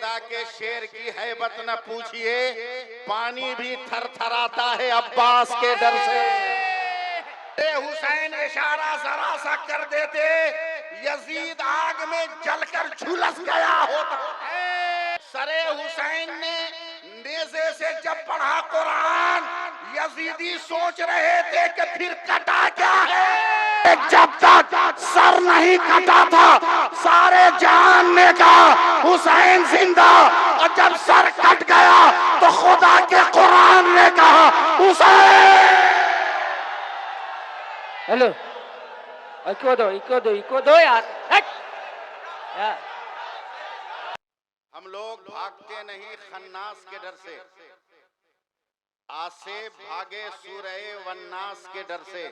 खुदा के शेर की हैबत न पूछिए, पानी भी थरथराता है अब्बास के डर से। हुसैन इशारा जरा सा कर देते, यजीद आग में जलकर झुलस गया होता। सरे हुसैन ने नेज़े से जब पढ़ा कुरान, यजीदी सोच रहे थे कि फिर कटा क्या है। जब तक सर नहीं कटा था सारे जहान ने कहा हुसैन जिंदा, और जब सर कट गया तो खुदा के कुरान ने कहा हुसैन। हेलो, इको दो यार। हम लोग भागते नहीं खन्नास के डर से, आसे भागे सूरए वन्नास के डर से।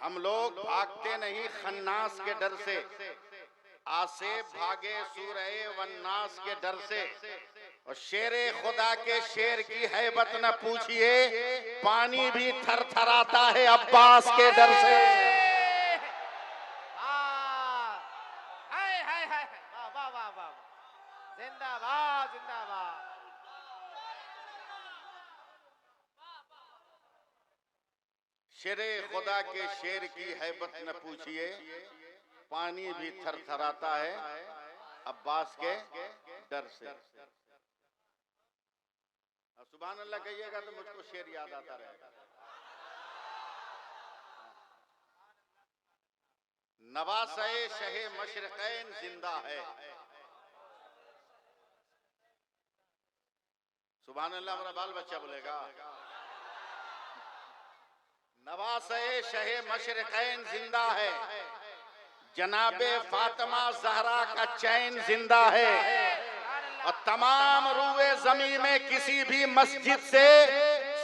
हम लोग भागते नहीं खन्नास के डर से, आसे भागे सूरए वन्नास के डर से। और शेरे खुदा के शेर की हैबत न पूछिए, पानी भी थरथराता है अब्बास के डर से। जिंदाबाद जिंदाबाद। शेरे खुदा के शेर की हैबत न पूछिए, पानी भी थरथराता है अब्बास के डर से। सुभान अल्लाह कहिएगा तो मुझको शेर याद आता रहेगा। नवासे शहे मशरक़ैन जिंदा है। सुभान अल्लाह, हमारा बाल बच्चा बोलेगा। नवासे शहे मशरक़ैन जिंदा है, जनाबे फातिमा ज़हरा का चैन जिंदा है। और तमाम रूए ज़मीं में किसी भी मस्जिद से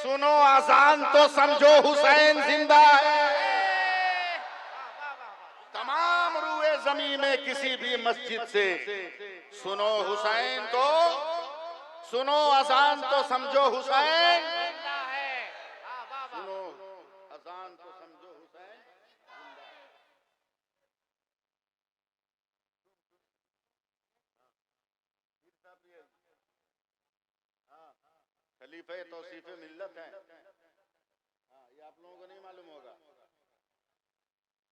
सुनो अज़ान तो समझो हुसैन जिंदा है। तमाम रूए ज़मीं में किसी भी मस्जिद से सुनो हुसैन तो सुनो अज़ान तो समझो हुसैन। सुनो अज़ान तो समझो हुसैन। खलीफे तौसीफे मिल्लत हैं। ये आप लोगों को नहीं मालूम होगा।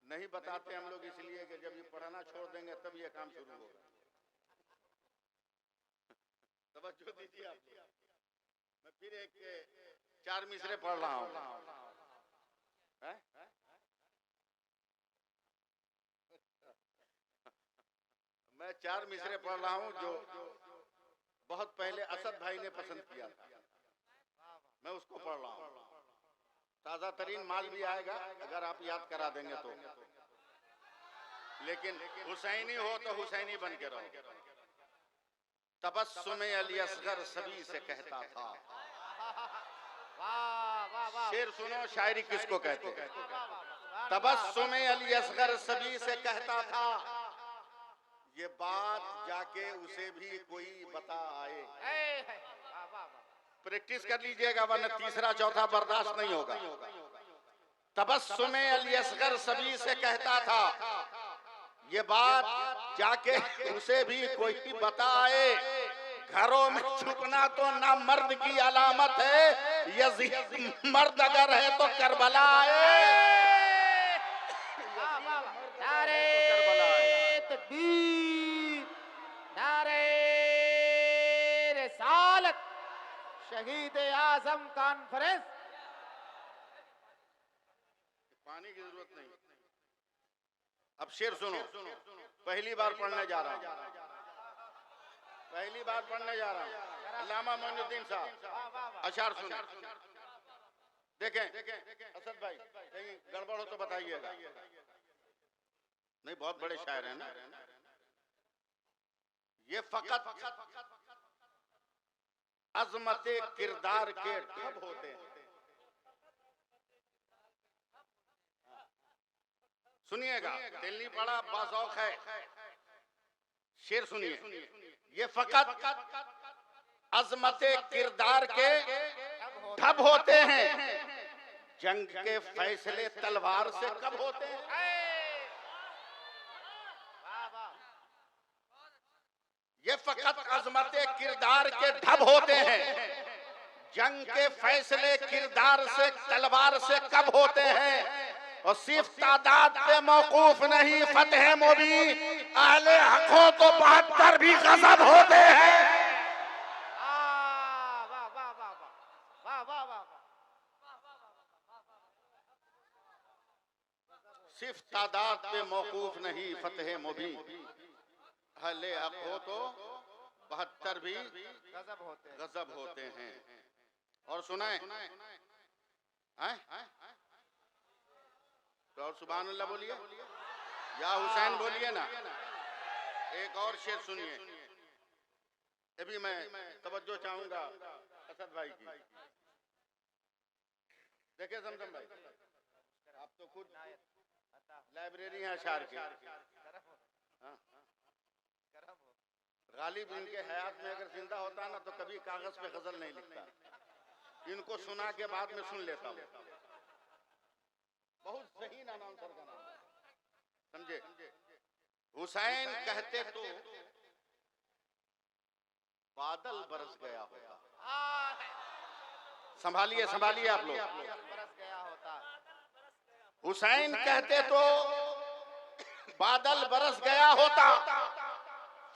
नहीं बताते हम लोग इसलिए कि जब ये पढ़ना छोड़ देंगे तब ये काम शुरू होगा। तवज्जो दीजिए आप। मैं फिर एक 4 मिसरे पढ़ रहा हूँ। मैं 4 मिसरे पढ़ रहा हूँ जो बहुत पहले असद भाई ने पसंद किया था। मैं उसको पढ़ रहा हूँ। ताजा तरीन माल भी आएगा अगर आप याद करा देंगे तो। लेकिन हुसैनी हो तो हुसैनी बन के रहो। तबस्सुम अली असगर सभी से कहता था। शेर सुनो, शायरी किसको कहते हैं। तबस्सुम अली असगर सभी से कहता था, ये बात जाके उसे भी कोई बता आए। प्रैक्टिस कर लीजिएगा वरना तीसरा चौथा बर्दाश्त नहीं होगा। तबस्सुम अली असगर सभी से कहता था, ये बात जाके उसे भी कोई बताए। घरों में छुपना तो ना मर्द की अलामत है, यजीद मर्द अगर है तो करबला आए। नारे तकबीर, नारे रिसालत, शहीद आजम कॉन्फ्रेंस। पानी की जरूरत नहीं। अब शेर सुनो, पहली बार पढ़ने जा रहा हूँ। पहली बार पढ़ने जा रहा हूँ। अल्लामा मोइनुद्दीन साहब अशार सुनो। देखें असद भाई, कहीं गड़बड़ हो तो बताइएगा। नहीं, बहुत बड़े शायर हैं ना। ये फकत अजमते किरदार के ढब होते हैं। सुनिएगा, दिल नहीं पड़ा, बाज़ौक़ है। शेर सुनिए। ये फकत अजमते किरदार के ढब होते हैं, जंग के फैसले तलवार से कब होते हैं। ये ये फकत अजमत किरदार के ढब होते हैं। जंग के फैसले किरदार से तलवार से कब होते हैं, और सिर्फ तादाद पे मौकूफ नहीं फतेह मुबी, अहले हक हो तो 72 भी गजब होते हैं। वाह वाह वाह वाह वाह वाह वाह। सिर्फ तादाद पे मौकूफ नहीं फतेह मुबी, अहले हक हो तो 72 भी गजब होते हैं। और सुनाए तो और सुभान अल्लाह बोलिए या हुसैन बोलिए ना। एक और शेर सुनिए, अभी मैं तवज्जो चाहूंगा असद भाई की। देखिए जमजम भाई, आप तो खुद लाइब्रेरी हैं अशार की। हाँ? गालिब इनके हयात में अगर जिंदा होता ना तो कभी कागज पे गजल नहीं लिखता। इनको सुना के बाद में सुन लेता हूँ। बहुत सही अनाउंसर का नाम है, समझे। हुसैन कहते तो बादल बरस गया होता। संभालिए संभालिए आप लोग। बरस गया होता। हुसैन कहते तो बादल बरस गया होता,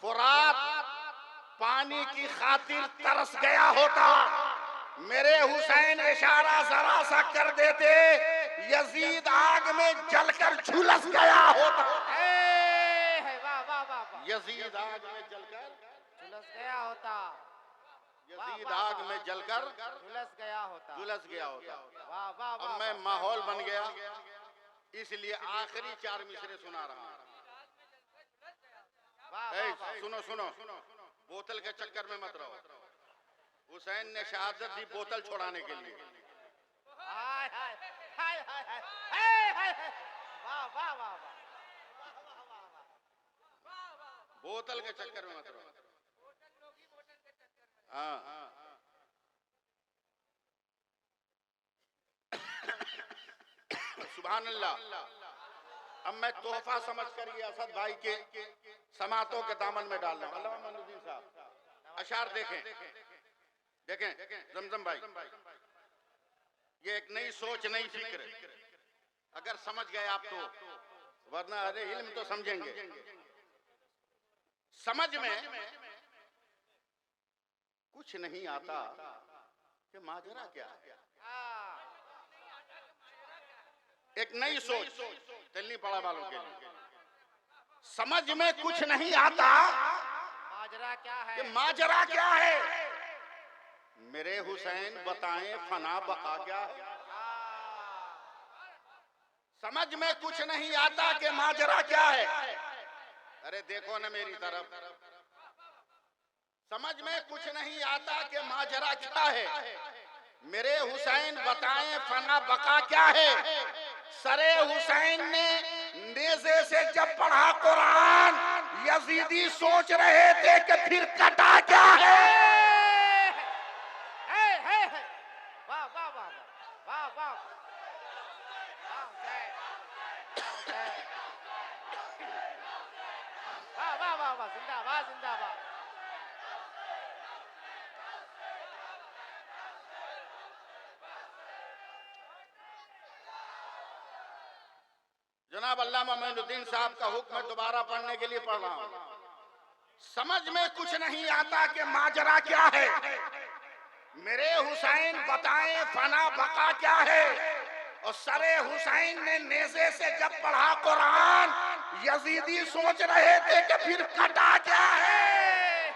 फुरात पानी की खातिर तरस गया होता। मेरे हुसैन इशारा जरा सा कर देते, यजीद आग में जलकर झुलस गया होता। वाह वाह वाह। यजीद आग में जलकर झुलस गया होता। यजीद आग में जलकर झुलस गया होता। झुलस गया होता। वाह वाह वाह। अब मैं माहौल बन गया, इसलिए आखिरी 4 मिसरे सुना रहा हूं। सुनो सुनो, बोतल के चक्कर में मत रहो। हुसैन ने शहादत दी बोतल छोड़ाने के लिए। हाय हाय हाय हाय हाय हाय। वाह वाह वाह वाह। बोतल के चक्कर में मत रहो। हाँ सुभान अल्लाह। अब मैं तोहफा समझ कर ये असद भाई के समातों के दामन में डाल रहा हूँ। अल्लामा मनुद्दीन साहब अशार देखें देखें जमजम भाई, ये एक नई सोच नई फिक्र, अगर समझ गए आप तो, वरना अरे इल्म तो समझेंगे। समझ में कुछ नहीं आता कि माजरा क्या है। एक नई सोच दिल्ली पड़ा वालों के लिए। समझ में कुछ नहीं आता माजरा क्या है, कि माजरा क्या है। मेरे हुसैन बताएं फना बका क्या है। समझ में कुछ नहीं आता कि माजरा क्या है। अरे देखो ना मेरी तरफ, समझ में कुछ नहीं आता कि माजरा क्या है। मेरे हुसैन बताएं फना बका क्या है। सरे हुसैन ने नेज़े से जब पढ़ा कुरान, यजीदी सोच रहे थे कि फिर कटा क्या है। वाह वाह वाह वाह वाह। वाह वाह वाह वाह। जिंदाबाद जिंदाबाद। जनाब अल्लामा मोइनुद्दीन साहब का हुक्म दोबारा पढ़ने के लिए पढ़ रहा हूं। समझ में कुछ नहीं आता कि माजरा क्या है। मेरे हुसैन बताएं फना बका क्या है। और सरे हुसैन ने नेज़े से जब पढ़ा कुरान, यजीदी सोच रहे थे कि फिर कटा क्या है।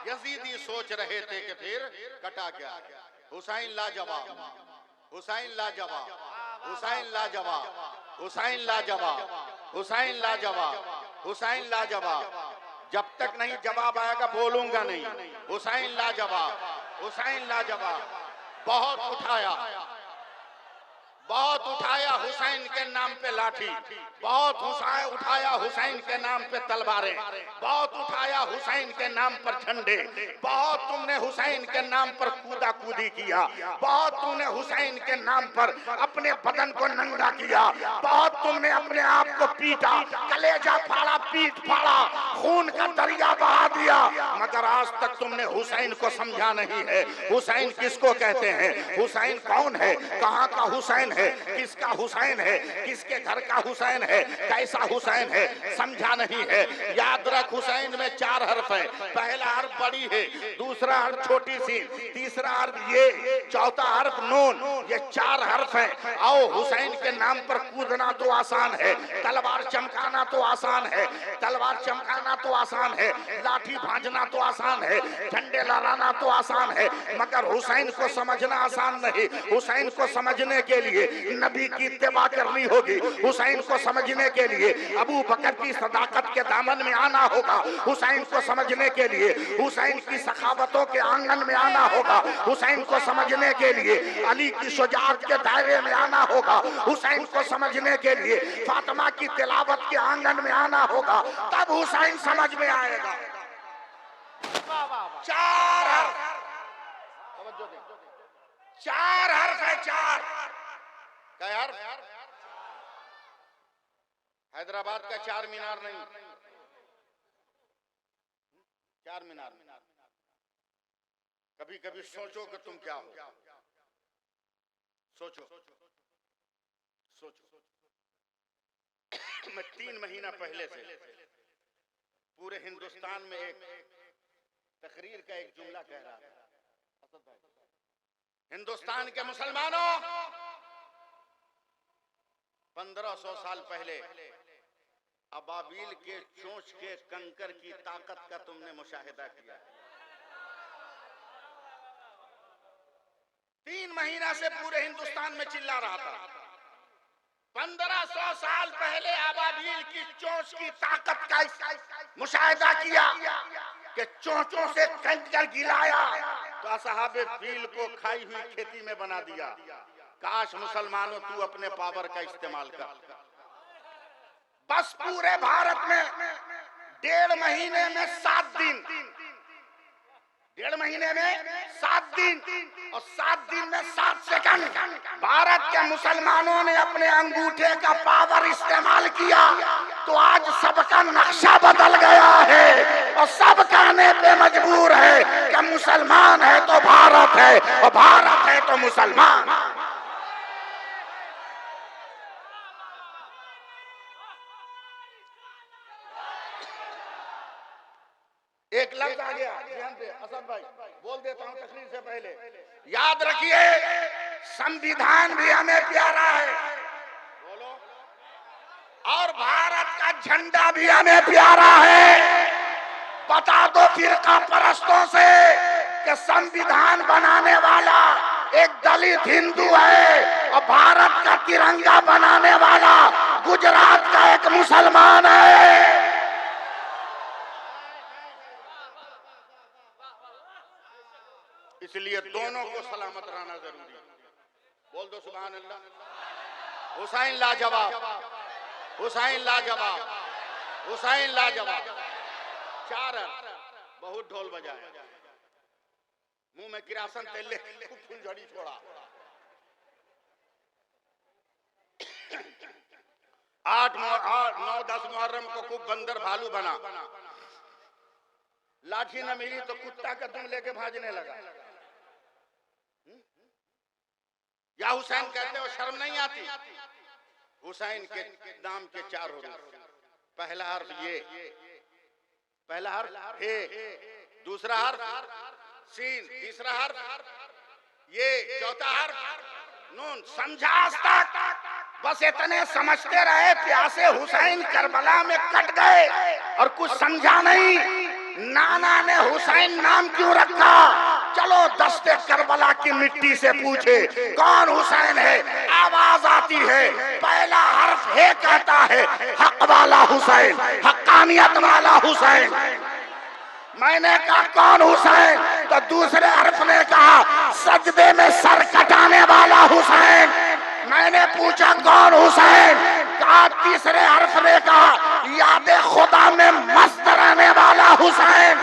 यजीदी सोच रहे थे कि फिर कटा क्या है। हुसैन लाजवाब, हुसैन लाजवाब, हुसैन लाजवाब, हुसैन लाजवाब, हुसैन लाजवाब, हुसैन लाजवाब। जब तक नहीं जवाब आएगा बोलूंगा नहीं। हुसैन लाजवाब, हुसैन लाजवाब। बहुत उठाया, बहुत उठाया हुसैन के नाम पे लाठी, बहुत उठाया हुसैन के नाम पे तलवारें, बहुत उठाया हुसैन के नाम पर झंडे, बहुत तुमने हुसैन के नाम पर कूदा कूदी किया, बहुत तुमने हुसैन के नाम पर अपने बदन को नंगा किया, बहुत तुमने अपने आप को पीटा, कलेजा फाड़ा, पीठ फाड़ा, खून का दरिया बहा दिया, मगर आज तक तुमने हुसैन को समझा नहीं है। हुसैन किसको कहते हैं, हुसैन कौन है, कहाँ का हुसैन है, किसका हुसैन है, किसके घर का हुसैन है, कैसा हुसैन है, समझा नहीं है। याद रख, हुसैन में 4 हर्फ है। पहला हर्फ बड़ी है, दूसरा हर्फ छोटी सी, तीसरा हर्फ ये, चौथा हर्फ नून, ये 4 हर्फ है। आओ, हुसैन के नाम पर कूदना तो आसान है, तलवार चमकाना तो आसान है, तलवार चमकाना तो आसान है, लाठी भांजना तो आसान है, झंडे लहराना तो आसान है, मगर हुसैन को समझना आसान नहीं। हुसैन को समझने के लिए नबी की इत्तेबा करनी होगी, हुसैन को समझने के लिए अबू बकर की सदाकत के दामन में आना होगा, हुसैन को समझने के लिए हुसैन की सखावतों के आंगन में आना होगा, हुसैन को समझने के लिए अली की शुजाअत के दायरे में आना होगा, हुसैन को समझने के लिए फातिमा की तिलावत के आंगन में आना होगा, तब हुसैन समझ में आएगा। 4 हर्फ, 4 हर्फ है, 4 क्या हर्फ? हैदराबाद का 4 मीनार नहीं, 4 मीनार। कभी कभी सोचो कि तुम क्या हो, सोचो सोचो। मैं 3 महीना पहले से पूरे हिंदुस्तान में एक तकरीर का एक जुमला कह रहा था। हिंदुस्तान के मुसलमानों, 1500 साल पहले अबाबील के चोंच के कंकर की ताकत का तुमने मुशाहिदा किया। 3 महीना से पूरे हिंदुस्तान में चिल्ला रहा था। 1500 साल पहले अबाबील की चोंच की ताकत का मुशाहिदा किया कि चोंचों से कंकर गिराया तो असहाबे फील को खाई हुई खेती में बना दिया। काश मुसलमानों तू अपने पावर का इस्तेमाल कर। बस पूरे भारत में 1.5 महीने में 7 दिन, 1.5 महीने में 7 दिन और 7 दिन में 7 सेकंड भारत के मुसलमानों ने अपने अंगूठे का पावर इस्तेमाल किया तो आज सबका नक्शा बदल गया है और सब कहने पे मजबूर है कि मुसलमान है तो भारत है और भारत है तो मुसलमान। एक लफ्ज आ गया ध्यान दे असद भाई, बोल देता हूं तकरीर से पहले। याद रखिए, संविधान भी हमें प्यारा है, बोलो, और भारत का झंडा भी हमें प्यारा है। बता दो फिरका परस्तों से कि संविधान बनाने वाला एक दलित हिंदू है और भारत का तिरंगा बनाने वाला गुजरात का एक मुसलमान है। इसलिए दोनों को सलामत रहना जरूरी है। बोल दो सुभान अल्लाह। हुसैन लाजवाब, हुसैन लाजवाब, हुसैन लाजवाब। 4 बहुत ढोल बजाए, मुंह में किरासन तेल ले फुलझड़ी छोड़ा। 8, 9, 10 मुहर्रम को खूब बंदर भालू बना। लाठी न मिली तो कुत्ता का दुम लेके भागने लगा। या हुसैन कहते हो, शर्म नहीं आती? हुसैन के नाम के 4 हरूफ। पहला हर्फ ये, पहला हर्फ हे, दूसरा हर्फ सीन, तीसरा हर्फ ये, चौथा हर्फ नून। समझा आज तक? बस इतने समझते रहे, प्यासे हुसैन करबला में कट गए और कुछ समझा नहीं। नाना ने हुसैन नाम क्यों रखा? चलो दस्ते करबला की मिट्टी से पूछे कौन हुसैन है। आवाज आती है, पहला हर्फ है कहता है हक वाला हुसैन, हक्कानियत वाला हुसैन। मैंने कहा कौन हुसैन? तो दूसरे हर्फ ने कहा सजदे में सर कटाने वाला हुसैन। मैंने पूछा कौन हुसैन, कहा तीसरे हर्फ ने कहा याद खुदा में मस्त रहने वाला हुसैन।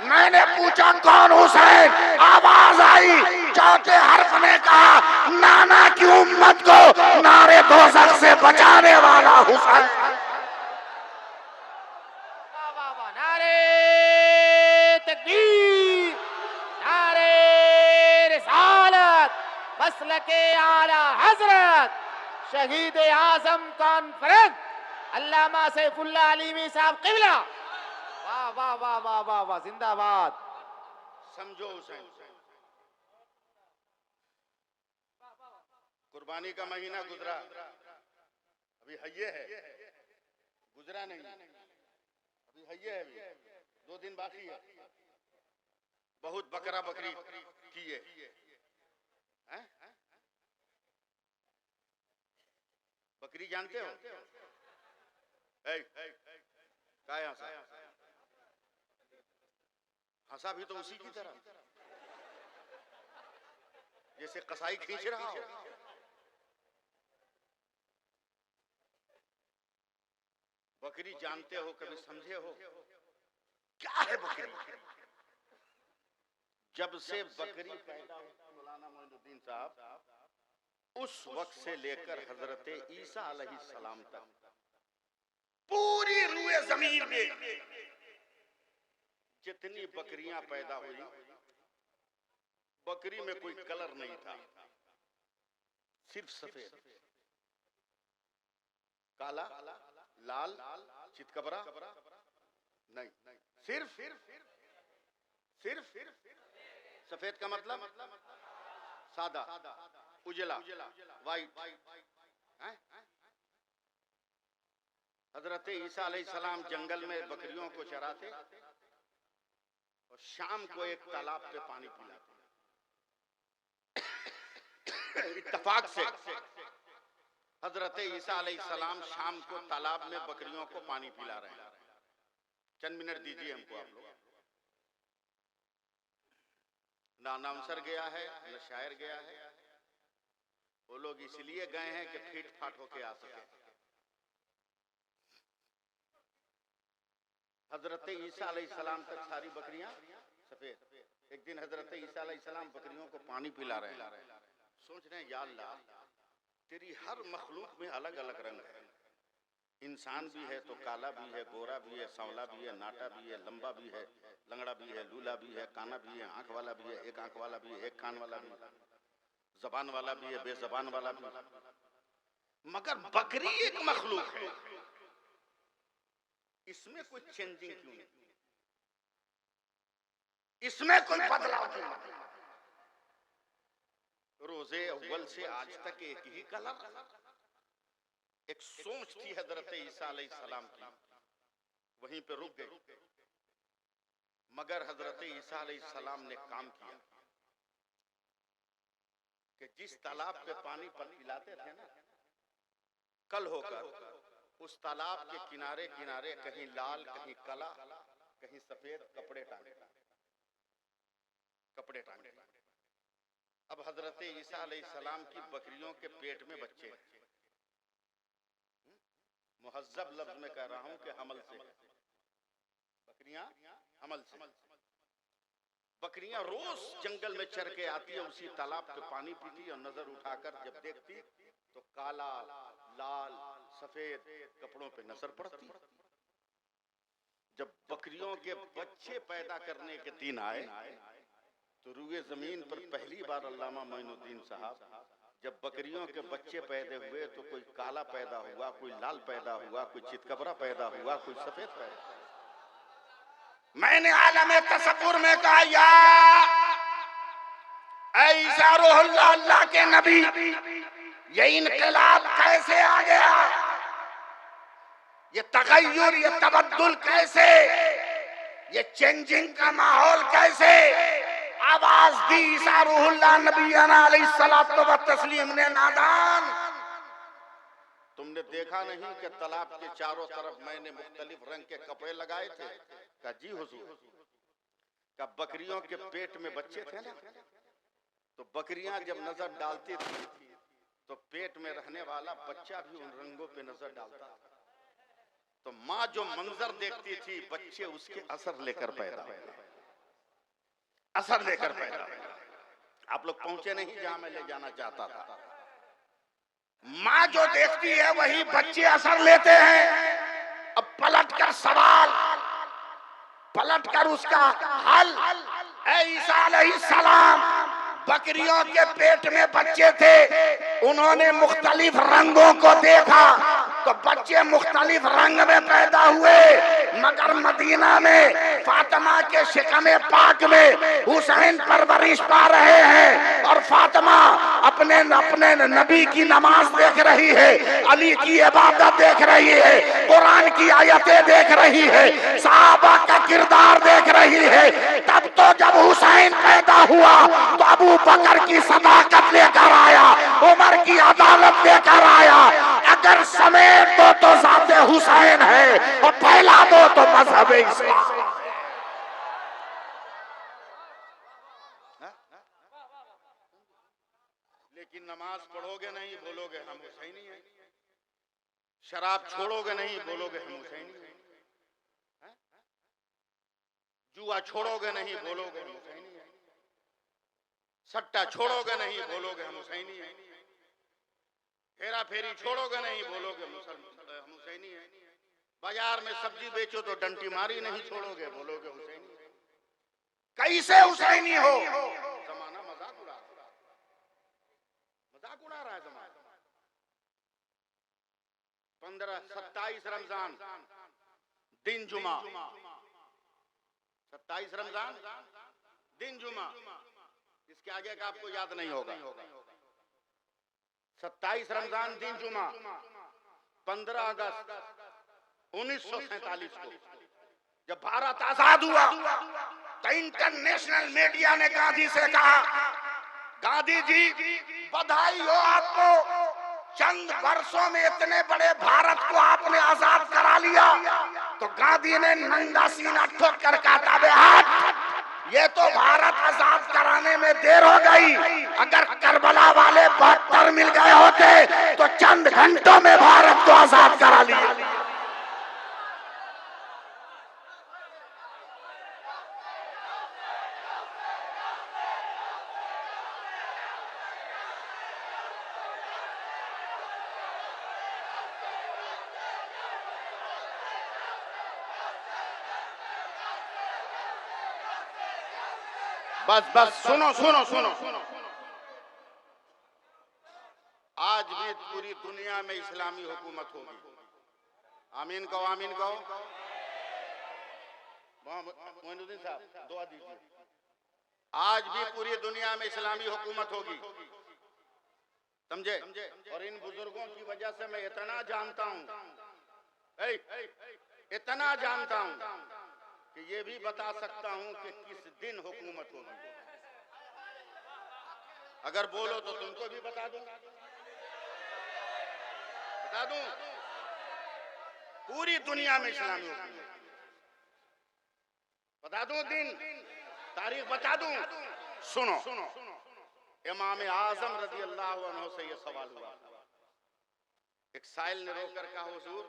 मैंने पूछा कौन हुसैन, आवाज आई चौथे हर्फ ने कहा नाना की उम्मत को नारे दोज़ख से बचाने वाला हुसैन। वाह वाह वाह, नारे तकबीर, नारे रिसालत, मसलके आला हजरत शहीद आजम कॉन्फ्रेंस अल्लामा सैफुल्लाह अलीमी साहब किबला। वाह वाह वाह वाह वाह वाह, जिंदाबाद। समझो हुसैन, कुर्बानी का महीना गुजरा, अभी हये है, गुजरा नहीं, अभी हये है, अभी 2 दिन बाकी है। बहुत बकरा बकरी किए हैं? बकरी जानते हो? क्या हंसा भी तो उसी की तरह जैसे कसाई खींच रहा हो। बकरी जानते हो, कभी समझे हो क्या है बकरी? जब से बकरी पैदा हुई मौलाना मोइनुद्दीन साहब, उस वक्त से लेकर हजरत ईसा अलैहिस्सलाम तक पूरी रूए जमीन में जितनी बकरियां पैदा हुई, बकरी में कोई कलर नहीं था, सिर्फ सफेद, काला, लाल, चितकबरा नहीं, सिर्फ सफेद का मतलब सादा, उजला, वाइट। हजरत ईसा अलैहिस्सलाम जंगल में बकरियों को चराते और शाम को एक तालाब पे पानी पिलाते। इत्तेफाक से हजरत ईसा अलैहिस्सलाम शाम को तालाब में बकरियों को पानी पिला रहे हैं। चंद मिनट दीजिए हमको आप लोग। ना अनाउंसर गया है, न शायर गया है, वो लोग इसलिए गए हैं कि फीट फाट होके आ सके। हजरत ईसा अलैहिस्सलाम तक सारी बकरियां सफेद। एक दिन हजरत ईसा अलैहिस्सलाम बकरियों को पानी पिला रहे हैं, सोच रहे हैं या अल्लाह तेरी हर मखलूक में अलग अलग रंग है। इंसान भी है तो काला भी है, गोरा भी है, सांवला भी है, नाटा भी है, लंबा भी है, लंगड़ा भी है, लूला भी है, काना भी है, आंख वाला भी है, एक आंख वाला भी है, एक कान वाला भी है, जबान वाला भी है, बेजबान वाला भी है। मगर बकरी एक मखलूक है, इसमें कोई चेंजिंग क्यों नहीं, इसमें कोई बदलाव क्यों नहीं? रोजे अव्वल से आज तक एक ही कलर। एक सोच थी हजरत ईसा अलैहिस्सलाम की, वहीं पे रुक गई। मगर हजरत ईसा अलैहिस्सलाम ने काम किया कि जिस तालाब पे पानी पिलाते थे ना, कल होकर उस तालाब के किनारे किनारे कहीं लाल, कहीं काला, कहीं सफेद कपड़े टांगे। अब हजरत ईसा अलैहिस्सलाम की बकरियों के पेट में बच्चे हैं। मुहज्जब लफ्ज में कह रहा हूं कि हमल से, बकरियां हमल से। बकरियां रोज जंगल में चर के आती है, उसी तालाब पे पानी पीती और नजर उठाकर जब देखती तो काला, लाल, सफेद कपड़ों पे नजर पड़ती। जब बकरियों के बच्चे पैदा करने के दिन आए तो रूए जमीन पर पहली बार अल्लामा मोइनुद्दीन साहब, जब बकरियों के बच्चे पैदा हुए तो कोई काला पैदा हुआ, कोई लाल पैदा हुआ, कोई चितकबरा पैदा हुआ, कोई सफेद पैदा हुआ। मैंने आलमे तसव्वुर में कहा या ईसा रूहुल्लाह, अल्लाह के नबी, ये इनकलाब कैसे आ गया, ये तगय्युर, ये तबद्दुल कैसे, ये चेंजिंग का माहौल कैसे? आवाज दी ईसा रूहुल्लाह नबीना अलैहिस्सलातु व तस्लीम ने, नादान तुमने देखा नहीं कि तालाब के चारों तरफ मैंने मुख्तलिफ रंग के कपड़े लगाए थे? कहा जी हुजूर। कहा बकरियों के पेट में बच्चे थे ना, तो बकरियां जब नजर डालती थी तो पेट में रहने वाला बच्चा भी उन रंगों पे नजर डालता था। तो माँ जो मंजर देखती थी, बच्चे उसके असर लेकर पैदा हुए, असर लेकर पैदा हुए। आप लोग पहुंचे नहीं जहां मैं ले जाना चाहता था। माँ जो देखती है वही बच्चे असर लेते हैं। अब पलटकर सवाल, पलटकर उसका हल। ऐ ईसा अलैहिस्सलाम, बकरियों के पेट में बच्चे थे, उन्होंने मुख्तलिफ रंगों को देखा तो बच्चे मुख्तलिफ रंग में पैदा हुए। मगर मदीना में फातिमा के शिकमे पाक में हुसैन परवरिश पा रहे हैं और फातिमा अपने अपने नबी की नमाज देख रही है, अली की इबादत देख रही है, कुरान की आयतें देख रही है, सहाबा का किरदार देख रही है। तब तो जब हुसैन पैदा हुआ तो अबू बकर की सदाकत लेकर आया, उमर की अदालत लेकर आया। अगर समेट दो तो ज़ाते हुसैन है और फैला दो तो मजहब इस्लाम। लेकिन नमाज पढ़ोगे नहीं, बोलोगे हम हुसैनी हैं। शराब छोड़ोगे नहीं, बोलोगे हम हुसैनी हैं। जुआ छोड़ोगे नहीं, बोलोगे हम हुसैनी हैं। सट्टा छोड़ोगे नहीं, बोलोगे हम हुसैनी हैं। हेरा फेरी छोड़ोगे नहीं, बोलोगे हम हुसैनी हैं। बाजार में सब्जी बेचो तो डंटी मारी नहीं छोड़ोगे, बोलोगे हुसैनी हैं। कैसे हुसैनी हो? जमाना मजाक उड़ा रहा है, मजाक उड़ा रहा है जमाना। 27 रमजान दिन जुमा, 27 रमजान दिन जुमा, इसके आगे का आपको याद नहीं होगा। 27 रमजान दिन जुमा 15 अगस्त 1947 को जब भारत आजाद हुआ तो इंटरनेशनल मीडिया ने गांधी से कहा, गांधी जी बधाई हो आपको, चंद वर्षों में इतने बड़े भारत को आपने आजाद करा लिया। तो गांधी ने नंगा सीना ठोक कर कहा, बे हट, ये तो भारत आजाद कराने में देर हो गई। अगर करबला वाले 72 मिल गए होते तो चंद घंटों में भारत को आजाद करा लिया। बस बस सुनो सुनो सुनो, आज भी पूरी दुनिया में इस्लामी हुकूमत होगी। आमीन कहो, आमीन कहो। मोइनुद्दीन साहब दुआ दीजिए। आज भी पूरी दुनिया में इस्लामी हुकूमत होगी, समझे? और इन बुजुर्गों की वजह से मैं इतना जानता हूं, इतना जानता हूं कि ये भी बता सकता हूं कि किस दिन हुकूमत होगी। अगर बोलो तो तुमको भी बता दूं, बता दूं। पूरी दुनिया में इस्लामी हुकूमत बता दूं, दिन तारीख बता दूं। सुनो, इमाम आजम रजी अल्लाह अन्हु से यह सवाल हुआ। एक साइल ने रोकर कहा, हुजूर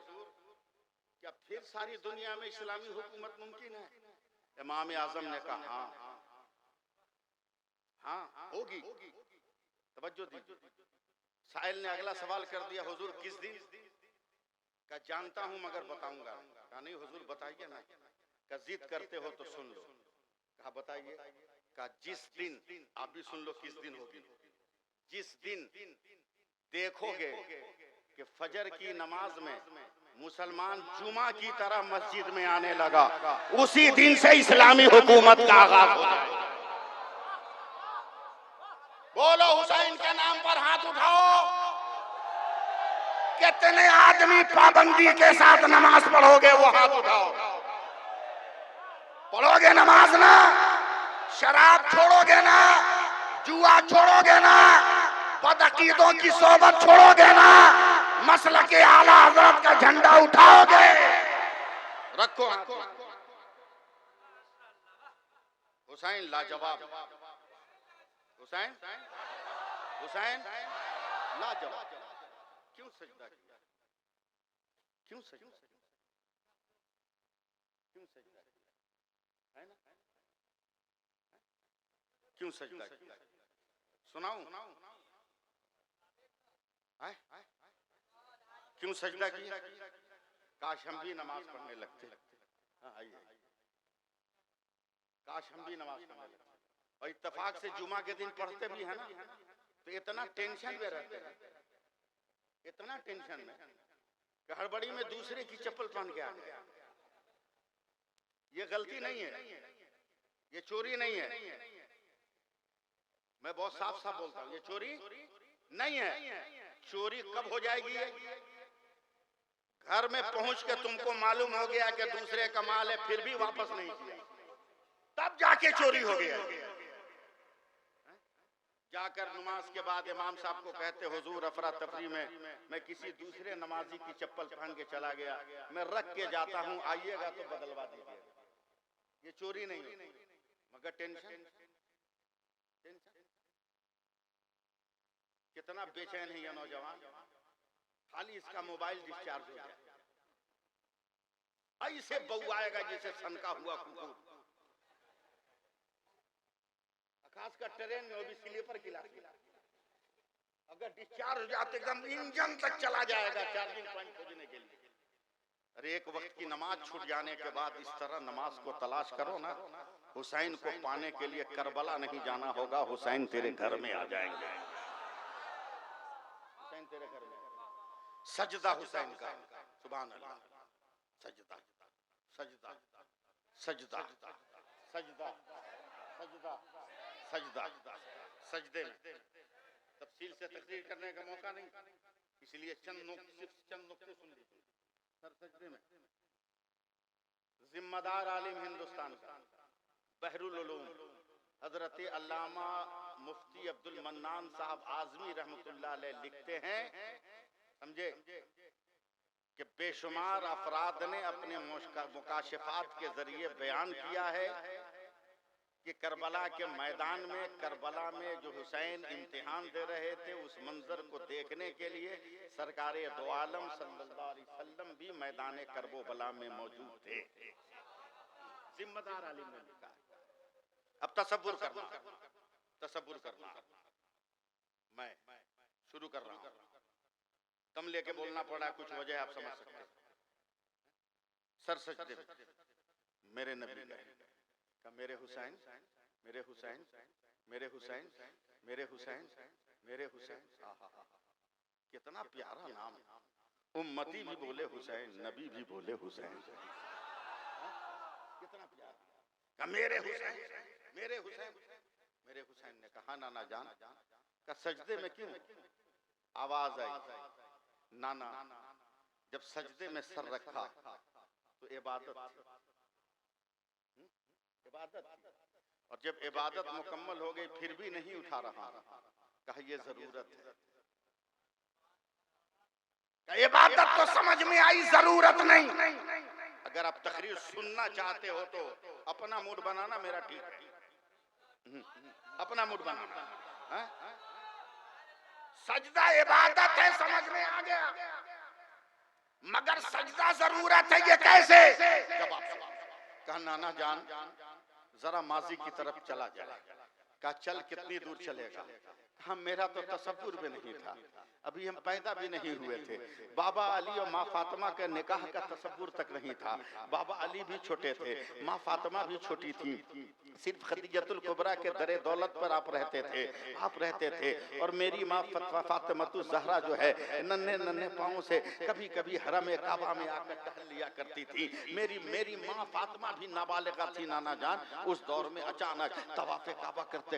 क्या फिर सारी दुनिया में इस्लामी हुकूमत मुमकिन है? इमाम आजम ने कहा, हाँ होगी, तवज्जो दीजिए। साइल ने अगला सवाल कर दिया, हुजूर किस दिन? का जानता हूं मगर बताऊंगा। कहा नहीं हुजूर बताइए ना। का जिद करते हो तो सुन लो। कहा बताइए। का जिस दिन, आप भी सुन लो किस दिन होगी। जिस दिन देखोगे कि फजर की नमाज में मुसलमान जुमा की तरह मस्जिद में आने लगा, उसी दिन से इस्लामी हुकूमत का आगाज हो जाएगा। बोलो हुसैन के नाम पर हाथ उठाओ। कितने आदमी पाबंदी के साथ नमाज पढ़ोगे? वो हाथ उठाओ। पढ़ोगे नमाज ना? शराब छोड़ोगे ना? जुआ छोड़ोगे ना? बदअकीदों की सोबत छोड़ोगे ना? मसला के आला हजरत का झंडा उठाओगे? रखो हाथ। हुसैन लाजवाब, हुसैन हुसैन लाजवाब। क्यों सजदा किया? क्यों सजदा किया? क्यों सजदा किया? है ना? क्यों सजदा किया? सुनाऊं? क्यों सजदा किया? काश हम भी नमाज पढ़ने लगते। हाँ आइए, काश हम भी नमाज पढ़ने लगते और इत्तेफाक से जुमा के दिन पढ़ते भी है ना, तो इतना टेंशन में रहते हैं, इतना टेंशन में कि हड़बड़ी में दूसरे की चप्पल पहन के आ गए। ये गलती नहीं है, ये चोरी नहीं है। मैं बहुत साफ साफ बोलता हूं, ये चोरी नहीं है। चोरी कब हो जाएगी? घर में पहुंच के तुमको मालूम हो गया कि दूसरे का माल है, फिर भी वापस नहीं किया, तब जाके चोरी हो गया। जाकर नमाज के बाद इमाम साहब को कहते, हुजूर अफरा तफरी में मैं किसी दूसरे नमाजी की चप्पल पहन के चला गया, मैं रख के जाता हूं, आइएगा तो बदलवा दीजिएगा। ये चोरी नहीं मगर टेंशन। कितना बेचैन है ये नौजवान, खाली इसका मोबाइल डिस्चार्ज हो जाए ऐसे बउआएगा जैसे सनका हुआ कुकुर। खासकर ट्रेन में भी स्लीपर क्लास में अगर डिस्चार्ज हो जाते एकदम इंजन तक चला जाएगा चार्जिंग पॉइंट खोजने के लिए। अरे एक वक्त की नमाज छूट जाने के बाद इस तरह नमाज को तलाश करो ना, हुसैन को पाने के लिए करबला नहीं जाना होगा, हुसैन तेरे घर में आ जाएंगे। हुसैन तेरे घर में। सजदा हुसैन का, सुभान अल्लाह। सजदा सजदा सजदा सजदा सजदा सजदा सजदे में तफसील से तकरीर करने का मौका नहीं, इसलिए चंद नुक्ते सुन लीजिए। सर सजदे में जिम्मेदार आलिम हिंदुस्तान का बहरुल उलूम हजरत अल्लामा मुफ्ती अब्दुल मन्नान साहब आजमी रहमतुल्लाह अलैह लिखते हैं, समझे, कि बेशुमार अफराद ने अपने मुकाशफात के जरिए बयान किया है कि करबला के मैदान में, करबला में जो हुसैन इम्तिहान दे रहे थे, उस मंजर को देखने के लिए सरकारे दो आलम सल्लल्लाहु अलैहि वसल्लम भी मैदान करबला में मौजूद थे। जिम्मेदार आलिम ने लिखा। अब तसव्वुर करना, मैं शुरू कर रहा हूं, दम लेके बोलना पड़ा, कुछ वजह आप समझ सकते हैं। सर सजदे मेरे नबी गए का, मेरे हुसैन मेरे हुसैन मेरे हुसैन मेरे हुसैन मेरे हुसैन। कितना प्यारा नाम, उम्मती भी बोले हुसैन, नबी भी बोले हुसैन, कितना प्यारा का मेरे हुसैन मेरे हुसैन। मेरे हुसैन ने कहा, नाना जान का सजदे में क्यों? आवाज आई, नाना जब सजदे में सर रखा तो इबादत, और जब इबादत मुकम्मल हो गई फिर भी नहीं उठा रहा, कहा ये जरूरत है। इबादत तो समझ में आई, जरूरत नहीं। अगर आप तकरीर सुनना चाहते हो तो अपना मूड बनाना, मेरा ठीक है, अपना मूड बनाना। सजदा इबादत है, समझ में आ गया, मगर सजदा जरूरत है, ये कैसे? जवाब कहा, नाना जान जरा माजी की तरफ चला जाए। कहा चल, कितनी दूर चलेगा? कहा मेरा तो तसव्वुर भी नहीं था, अभी हम पैदा भी नहीं हुए थे, बाबा अली और माँ फातिमा के निकाह का तसव्वुर तक नहीं था। बाबा अली भी छोटे थे, माँ फातिमा भी छोटी थी, सिर्फ खदीजतुल कुबरा के दरे दौलत पर आप रहते थे। और मेरी माँ फातिमतुज ज़हरा जो है, नन्हे नन्हे पाँव से कभी कभी हरम काबा में आकर टहल लिया करती थी। मेरी माँ फातिमा भी नाबालिगा थी नाना जान। उस दौर में अचानक तवाफ़े काबा करते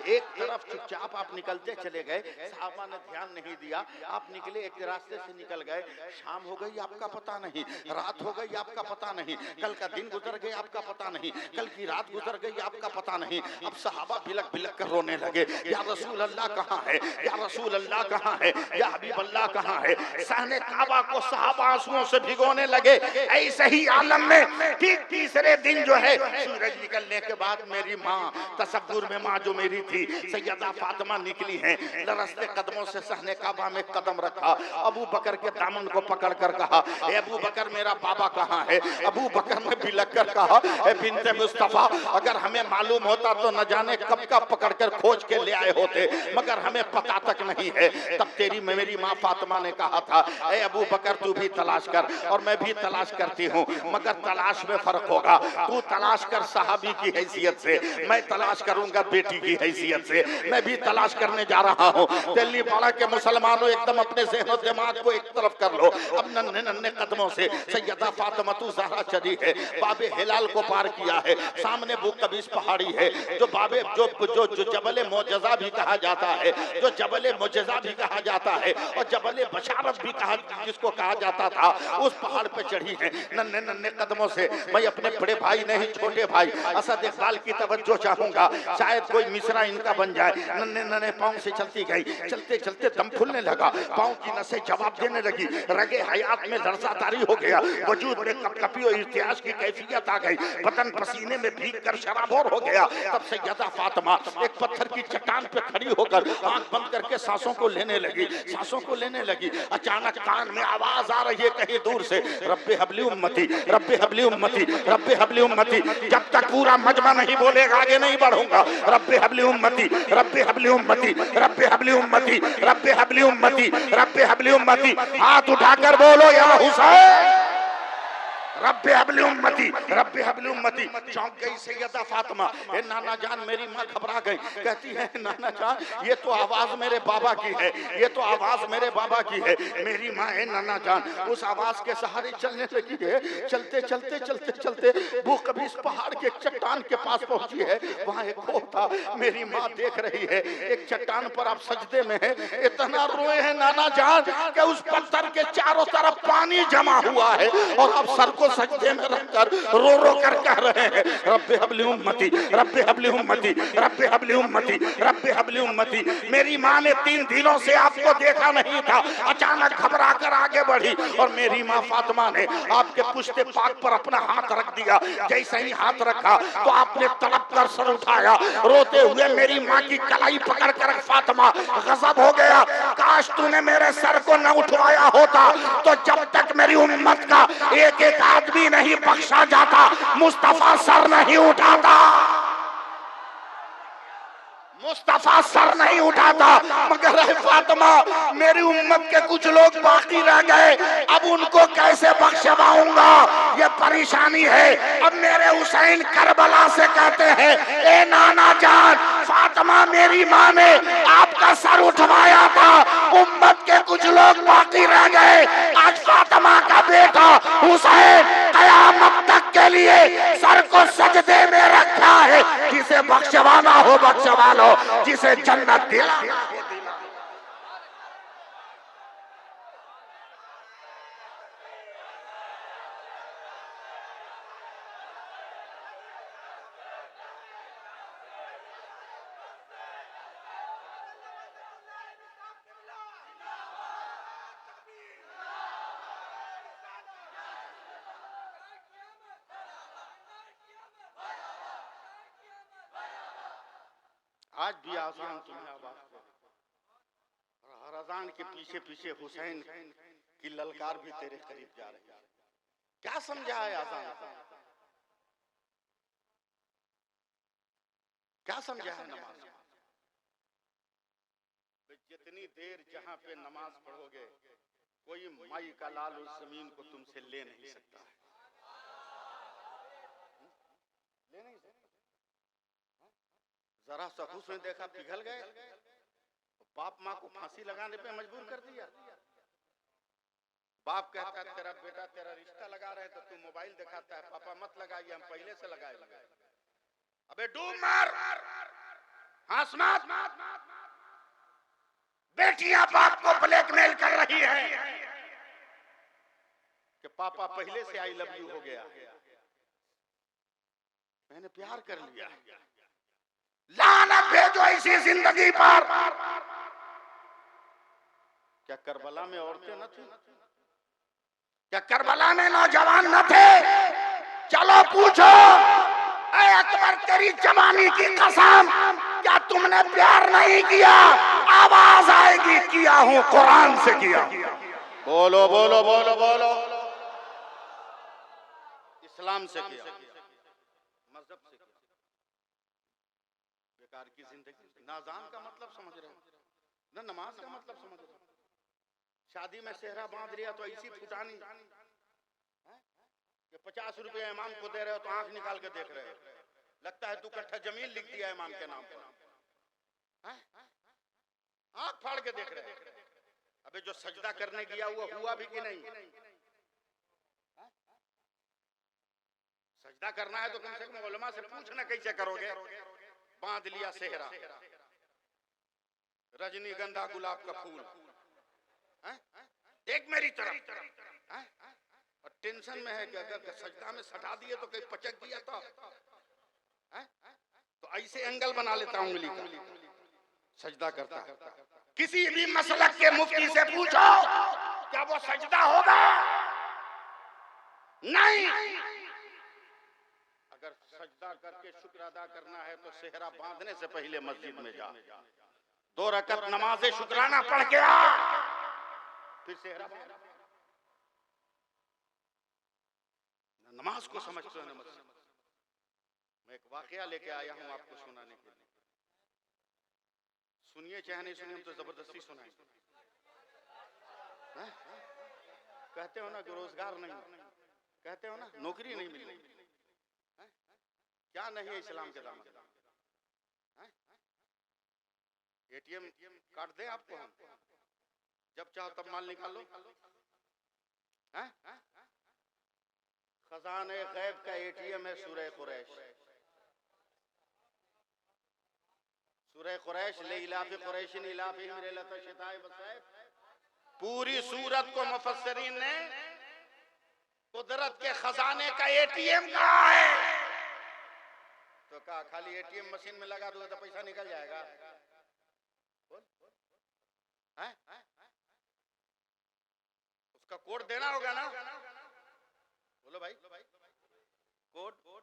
एक तरफ चुपचाप आप निकलते चले गए, सहाबा ने ध्यान नहीं दिया, आप निकले एक रास्ते से निकल गए, शाम हो गई आपका पता नहीं, रात हो गई आपका पता नहीं, कल का दिन गुजर गया आपका पता नहीं, कल की रात गुजर गई आपका पता नहीं। अब सहाबा बिलक बिलक कर रोने लगे, या रसूल अल्लाह कहाँ है, या रसूल अल्लाह कहाँ है, या हबीब अल्लाह कहाँ है। सहने काबा को सहाबा आंसुओं से भिगोने लगे। ऐसे ही आलम में ठीक तीसरे दिन जो है सूरज निकलने के बाद मेरी माँ तसव्वुर में माँ जो मेरी थी सैयदा फातिमा निकली है, लरसते कदमों से सहने काबा में कदम रखा, अबू बकर के दामन को पकड़ कर कहा, ए अबू बकर मेरा बाबा कहाँ है। अबू बकर ने बिलक कर कहा, ए बिन्ते मुस्तफा अगर हमें मालूम होता तो न जाने कब का पकड़ कर खोज के ले आए होते, मगर हमें पता तक नहीं है। तब तेरी मेरी माँ फातिमा ने कहा था, ए अबू बकर तू भी तलाश कर और मैं भी तलाश करती हूँ, मगर तलाश में फर्क होगा। तू तलाश कर सहाबी की हैसियत से, मैं तलाश करूंगा बेटी की हैसियत से। मैं भी तलाश करने जा रहा हूँ। दिल्ली पाड़ा के मुसलमानों एकदम अपने ज़हन और दिमाग को एक तरफ कर लो। अब नन्हे नन्हे कदमों से सैयदा फातिमा ज़हरा चली है, बाबे हिलाल को पार किया है, सामने बुकबीस पहाड़ी है जो बाबे जो जबले मोजज़ा भी कहा जाता है, जो जबले मोजज़ा भी कहा जाता है और जबले बशारत भी कहा जिसको कहा जाता था, उस पहाड़ पे चढ़ी है नन्हे नन्हे कदमों से। मैं अपने बड़े भाई नहीं छोटे भाई असद इकबाल की तवज्जो चाहूंगा, शायद कोई मिसरा इनका बन जाए। नन्हे नन्हे पाँव से चलती गई, चलते चलते दम फूलने लगा, पाँव की नसें जवाब देने लगी, रगे हयात में लरज़ादारी हो गया, वजूद में कपकपी और इर्तियाज की कैफियत आ गई, बदन पसीने में भीग कर शराबोर हो गया। तब सैयदा फातिमा एक पत्थर की चट्टान पे खड़ी होकर आंख बंद करके सांसों को लेने लगी, सांसों को लेने लगी। अचानक कान में आवाज आ रही है कहीं दूर से, रब्बे हबली उम्मती, रब्बे हबली उम्मती, रब्बे हबली उम्मती। जब तक पूरा मजमा नहीं बोलेगा आगे नहीं बढ़ूंगा। रब्बे हबली उम्मती, रब्बे हबली उम्मती, रब्बे हबली उम्मती, रब्बे हबली उम्मती, रब्बे हबली उम्मती। हाथ उठाकर बोलो या हुसैन, रब्बे हबली उम्मती, रब्बे हबली उम्मती। चौंक गई सैयदा फातिमा, ए नाना जान, मेरी माँ घबरा गई, कहती है नाना जान ये तो आवाज मेरे बाबा की है, ये तो आवाज मेरे बाबा की है। मेरी माँ है नाना जान उस आवाज के सहारे चलने लगी है। चलते चलते चलते चलते वो कभी इस पहाड़ के चट्टान के पास पहुंची है, वहां एक खो था। मेरी माँ देख रही है एक चट्टान पर आप सजदे में है, इतना रोए हैं नाना जान कि उस पत्थर के चारों तरफ पानी जमा हुआ है और आप सर को सजदे में रखकर रो रो कर कह रहे हैं, रब्बे हबली उम्मती, रब्बे हबली उम्मती, रब्बे हबली उम्मती, रब्बे हबली उम्मती। मेरी माँ ने 3 दिनों से आपको देखा नहीं था, अचानक घबरा कर आगे बढ़ी और मेरी माँ फातिमा ने आपके पुश्ते पाक पर अपना हाथ रख दिया। जैसे ही हाथ रखा तो आपने तड़प कर सर उठाया, रोते हुए मेरी माँ की कलाई पकड़ कर फातिमा गजब हो गया, काश तूने मेरे सर को न उठवाया होता तो जब तक मेरी उम्मत का एक एक आदमी नहीं बख्शा जाता मुस्तफा सर नहीं उठाता, मुस्तफा सर नहीं उठाता। मगर फातिमा मेरी उम्मत के कुछ लोग बाकी रह गए, अब उनको कैसे बख्शवाऊंगा, ये परेशानी है। अब मेरे हुसैन करबला से कहते हैं, ए नाना जान फातिमा मेरी माँ ने आपका सर उठवाया था, उम्मत के कुछ लोग बाकी रह गए, आज फातिमा का बेटा हुसैन कयामत तक के लिए सर को सजदे में रखा है। जिसे बख्शवाना हो बख्शवा लो, जिसे जन्नत दिलाना हो दिला। आज भी आसान तुम्हें आवाज रज़ान के पीछे पीछे हुसैन की ललकार भी तेरे करीब जा रही है। क्या समझा है आसान, क्या समझा है नमाज? जितनी देर जहां पे नमाज पढ़ोगे कोई माई का लाल उस जमीन को तुमसे ले नहीं सकता है, ले नहीं सकता। जरा सा हुस्न देखा पिघल गए, बाप माँ को फांसी लगाने पे मजबूर कर दिया। बाप कहता है तेरा बेटा तेरा रिश्ता लगा रहे तो तू मोबाइल दिखाता है, पापा मत लगाइए हम पहले से लगाए। अबे डूब मार, हंस मत। बेटियां बाप को ब्लैकमेल कर रही है कि पापा पहले से आई लव यू हो गया, मैंने प्यार कर लिया। लानत भेजो ऐसी जिंदगी पर। क्या करबला में औरतें न थी? क्या करबला में नौजवान न थे? चलो पूछो, ऐ अकबर तेरी जवानी की कसम, क्या तुमने प्यार नहीं किया? आवाज आएगी किया हूं, कुरान से किया। बोलो बोलो बोलो बोलो। इस्लाम से किया, मजहब से किया। बेकार की जिंदगी। ना अज़ान का मतलब समझ रहे हो, ना नमाज का मतलब समझ रहे हो। शादी में सेहरा बांध लिया तो ऐसी फुटानी कि 50 रुपए इमाम को दे रहे हो तो आंख निकाल के देख रहे हो, लगता है तू कट्ठा जमीन लिख दिया इमाम के नाम पर। आंख फाड़ के देख रहे हो। अबे जो सजदा करने गया हुआ भी कि नहीं? सजदा करना है तो कम से कम उलमा से पूछना कैसे करोगे। बांध लिया सेहरा, रजनीगंधा गुलाब का फूल, देख मेरी तरफ, और टेंशन में है कि अगर सजदा में सटा दिए तो कहीं पचक दिया तो ऐसे एंगल बना लेता हूं उंगली का, सजदा करता। किसी भी मसलक के मुफ्ती से पूछो क्या वो सजदा होगा? नहीं। अगर सजदा करके शुक्र अदा करना है तो सेहरा बांधने से पहले मस्जिद में जा, 2 रकअत नमाज शुक्राना पढ़ के आ, फिर सेहरा बांध। नमाज को समझते हो ना मस्जिद। मैं एक वाकया लेके आया हूं आपको सुनाने के लिए, सुनिए चाहे नहीं सुनिए, तो जबरदस्ती सुनाए। कहते हो ना कि रोजगार नहीं, कहते हो ना नौकरी नहीं मिल रही, क्या नहीं है इस्लाम के दामन? एटीएम कार्ड दें आपको हम, जब चाहो तब माल निकाल लो। खजाने गैब का एटीएम है सूरह कुरैश। सूरह कुरैश ले इलाफे कुरैशिन इलाफिहिम रिहलत शिताए वसैफ। पूरी सूरत को मुफस्सिरीन ने कुदरत के खजाने का एटीएम कहा है। तो कहा खाली एटीएम मशीन में लगा दोगे तो पैसा निकल जाएगा? उसका कोड देना होगा ना। बोलो भाई, कोड तो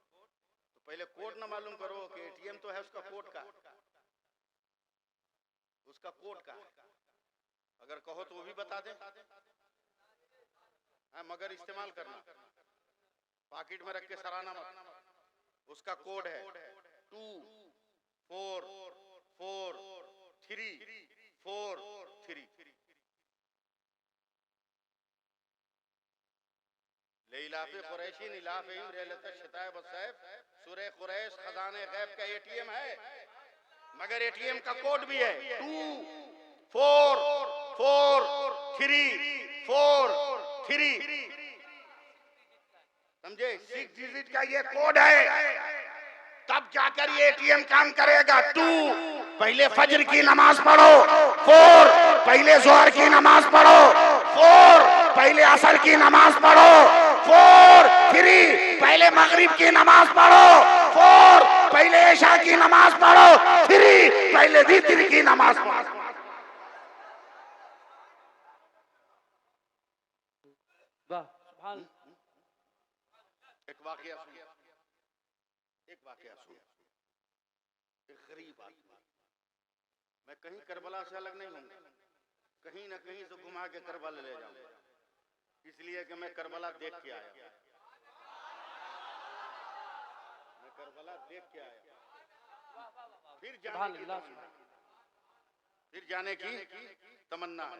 पहले कोड ना मालूम करो कि एटीएम तो है उसका कोड का, उसका कोड का अगर कहो तो वो भी बता दे। मगर इस्तेमाल करना, पॉकेट में रख के सराना मत। उसका कोड है 244343। इलाफे कुरैशिन इलाफिहिम रिहलत शिताए वसैफ। सूरह कुरैश खजाने गैब का एटीएम है, मगर एटीएम का कोड भी है 244343। समझे? 6 डिजिट का ये कोड है, तब जाकर ये एटीएम काम करेगा। 2 पहले फजर की नमाज पढ़ो, 4 पहले जोहर की नमाज पढ़ो, 4 पहले असर की नमाज पढ़ो, 3 पहले मगरिब की नमाज पढ़ो, 4 पहले इशा की नमाज पढ़ो, 3 पहले वितर की नमाज पढ़ो। एक वाकया सुन, एक गरीब आदमी, मैं कहीं करबला से अलग नहीं हूं, कहीं ना कहीं से घुमा के करबला ले जाऊं, इसलिए कि मैं करबला देख के आया। मैं करबला देख के आया, फिर जाने की तमन्ना है।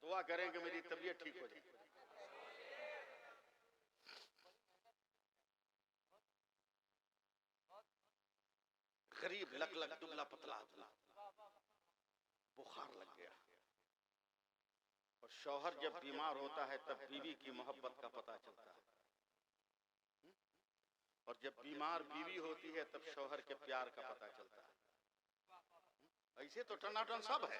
दुआ करें कि मेरी तबीयत ठीक हो जाए। गरीब लक लक दुबला पतला बुखार लग गया, और शौहर जब बीमार होता है तब बीवी की मोहब्बत का पता चलता है, और जब बीमार बीवी होती है तब शौहर के प्यार का पता चलता है। ऐसे तो टनाटन सब है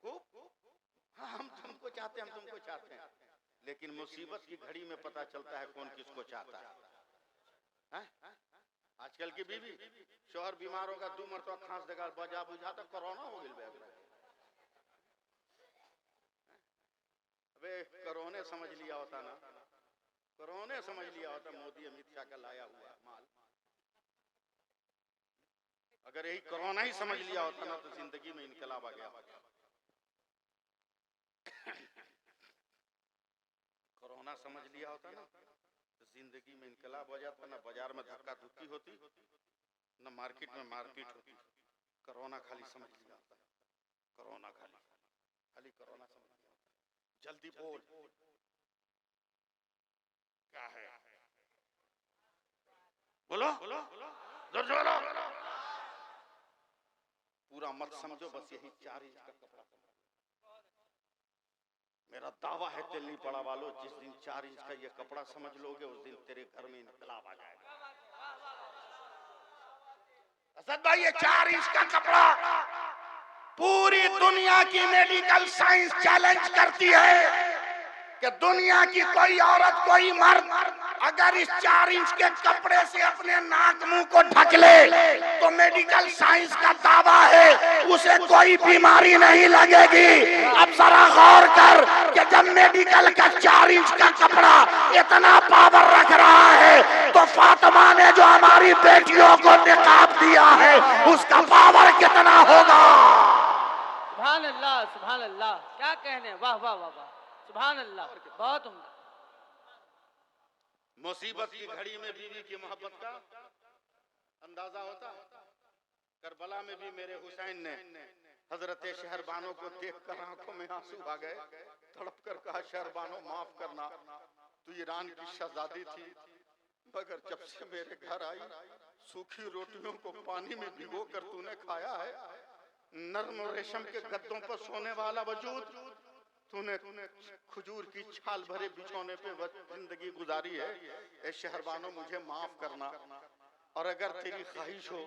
खूब, हाँ, हम तुमको चाहते हैं, हम तुमको चाहते हैं, लेकिन मुसीबत की घड़ी में पता चलता है कौन किसको चाहता है। आजकल की बीवी शोहर बीमार होगा, 2 मरतबा खांस देगा, बजा बुझा तो कोरोना हो गई। अबे कोरोने समझ लिया होता ना, कोरोने समझ लिया होता मोदी अमित शाह का लाया हुआ माल। अगर यही कोरोना ही समझ लिया होता ना तो जिंदगी में इनकलाब आ गया। कोरोना समझ लिया होता ना तो जिंदगी में इनकलाब हो जाता, ना बाजार में धक्का धुक्की होती, न मार्केट में मारपीट होती। कोरोना खाली समझ लिया होता, कोरोना खाली कोरोना समझ लिया होता। जल्दी बोल क्या है, बोलो जोर से बोलो। पूरा मत समझो, बस यही 4 इंच का कपड़ा। मेरा दावा है तेली पड़ा वालों, जिस दिन 4 इंच का ये कपड़ा समझ लोगे उस दिन तेरे घर में इनकलाब आ जाएगा। असद भाई, ये 4 इंच का कपड़ा पूरी दुनिया की मेडिकल साइंस चैलेंज करती है कि दुनिया की कोई औरत, कोई मर्द अगर इस 4 इंच के कपड़े से अपने नाक मुंह को ढक ले तो मेडिकल साइंस का दावा है उसे कोई बीमारी नहीं लगेगी। अब जरा गौर कर कि जब मेडिकल का 4 इंच का कपड़ा इतना पावर रख रहा है तो फातिमा ने जो हमारी बेटियों को निकाब दिया है उसका पावर कितना होगा। सुभान अल्लाह, सुभान अल्लाह, क्या कहने, वाह वाह वाह वाह, सुभान अल्लाह, बहुत उम्दा। मुसीबत की घड़ी में बीवी की मोहब्बत का अंदाजा होता। करबला में भी मेरे हुसैन ने हजरत शहरबानो को देखकर आंखों में आंसू आ गए, तड़प कर कहा, शहरबानो माफ करना, तू ईरान की शहजादी थी, मगर जब से मेरे घर आई सूखी रोटियों को पानी में भिगो कर तूने खाया है, नर्म रेशम के गद्दों पर सोने वाला वजूद तूने खजूर की छाल भरे बिछौने पे जिंदगी गुजारी है। ए शहरबानो मुझे माफ करना, और अगर तेरी ख्वाहिश हो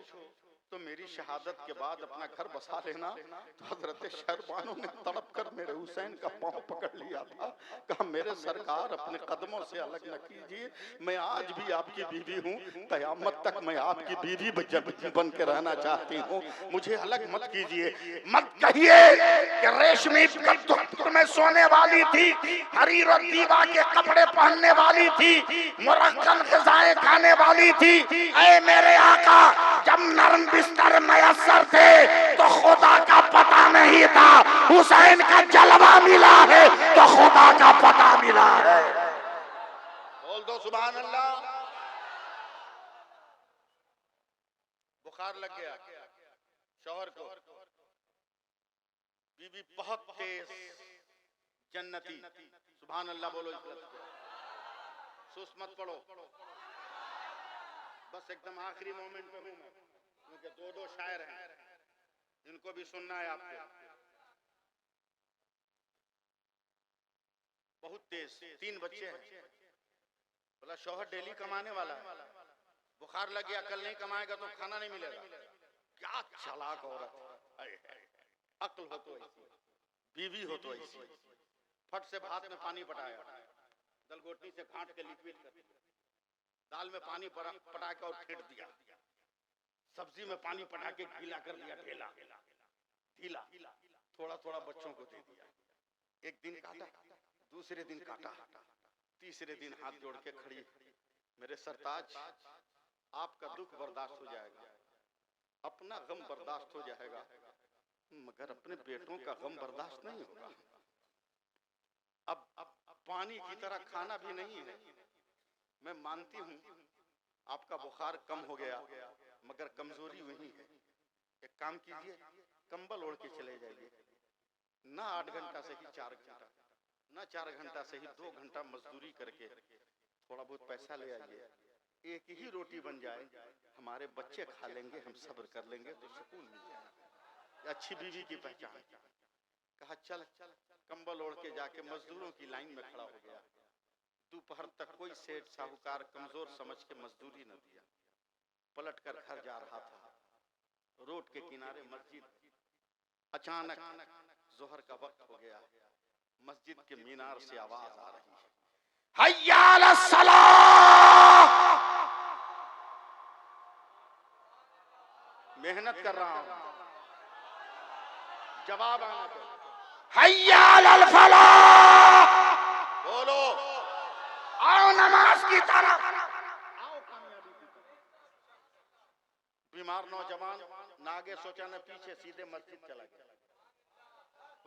तो मेरी शहादत के बाद अपना घर बसा लेना। तो हजरत शहरबानो ने तड़प कर मेरे हुसैन का पांव पकड़ लिया था, कहा मेरे सरकार अपने कदमों से अलग न कीजिए, मैं आज भी आपकी बीवी हूँ, कयामत तक मैं आपकी बीवी बन के रहना चाहती हूँ, मुझे अलग मत कीजिए। मत कहिए कि रेशमी कद्दू में सोने वाली थी, हरीर और दीवा के कपड़े पहनने वाली थी, मुरक्कल ग़िज़ाएं खाने वाली थी। ऐ मेरे आका, जब नरम बिस्तर मयस्सर थे तो खुदा का पता नहीं था, हुसैन का जलवा मिला है तो खुदा का पता मिला है। बोल दो सुभान अल्लाह। बुखार लग गया शौहर को, बीवी बहुत तेज जन्नती, सुभान अल्लाह बोलो, सुस्त मत पड़ो, बस एकदम आखिरी मोमेंट पे हूं मैं, क्योंकि 2 शायर हैं जिनको भी सुनना है आपको। बहुत तेज, 3 बच्चे हैं, बोला शौहर डेली कमाने वाला है, बुखार लग गया, कल नहीं कमाएगा तो खाना नहीं मिलेगा। क्या चालाक औरत है, अक्ल हो तो ऐसी, बीवी हो तो ऐसी। फट से भात में पानी पटाया, दलगोटनी से घाट के लिक्विड कर दिया, दाल में पानी पटा के और फेंट दिया, सब्जी में पानी पटा के गीला कर दिया, ढेला ढीला, थोड़ा थोड़ा बच्चों को दे दिया। एक दिन काटा, दूसरे दिन काटा, तीसरे दिन हाथ जोड़ के खड़ी, मेरे सरताज आपका दुख बर्दाश्त हो जाएगा, अपना गम बर्दाश्त हो जाएगा, मगर अपने बेटों का गम बर्दाश्त नहीं होगा। अब पानी की तरह खाना भी नहीं है। मैं मानती हूँ आपका बुखार कम हो गया, मगर कमजोरी वही है। एक काम कीजिए, कंबल ओढ़ के चले जाइए, ना 8 घंटा से ही 4 घंटा, ना 4 घंटा से ही 2 घंटा मजदूरी करके थोड़ा बहुत पैसा ले आइए, एक ही रोटी बन जाए, हमारे बच्चे खा लेंगे, हम सब्र कर लेंगे तो सुकून मिल जाएगा। अच्छी बीवी की पहचान। कहा चल, कंबल ओढ़ के जाके मजदूरों की लाइन में खड़ा हो गया। दोपहर तक कोई सेठ साहूकार कमजोर समझ के मजदूरी न दिया, पलट कर घर जा रहा था, रोड के किनारे मस्जिद, अचानक जोहर का वक्त हो गया, मस्जिद के मीनार से आवाज आ रही है, हय्या अलस सलाह। मेहनत कर रहा हूं, जवाब आना चाहिए, हय्या अलल फलाह। बोलो, आओ नमाज की तरफ, आओ कामयाबी की तरफ। बीमार नौजवान नागे सोचा न पीछे, सीधे मस्जिद चला गया,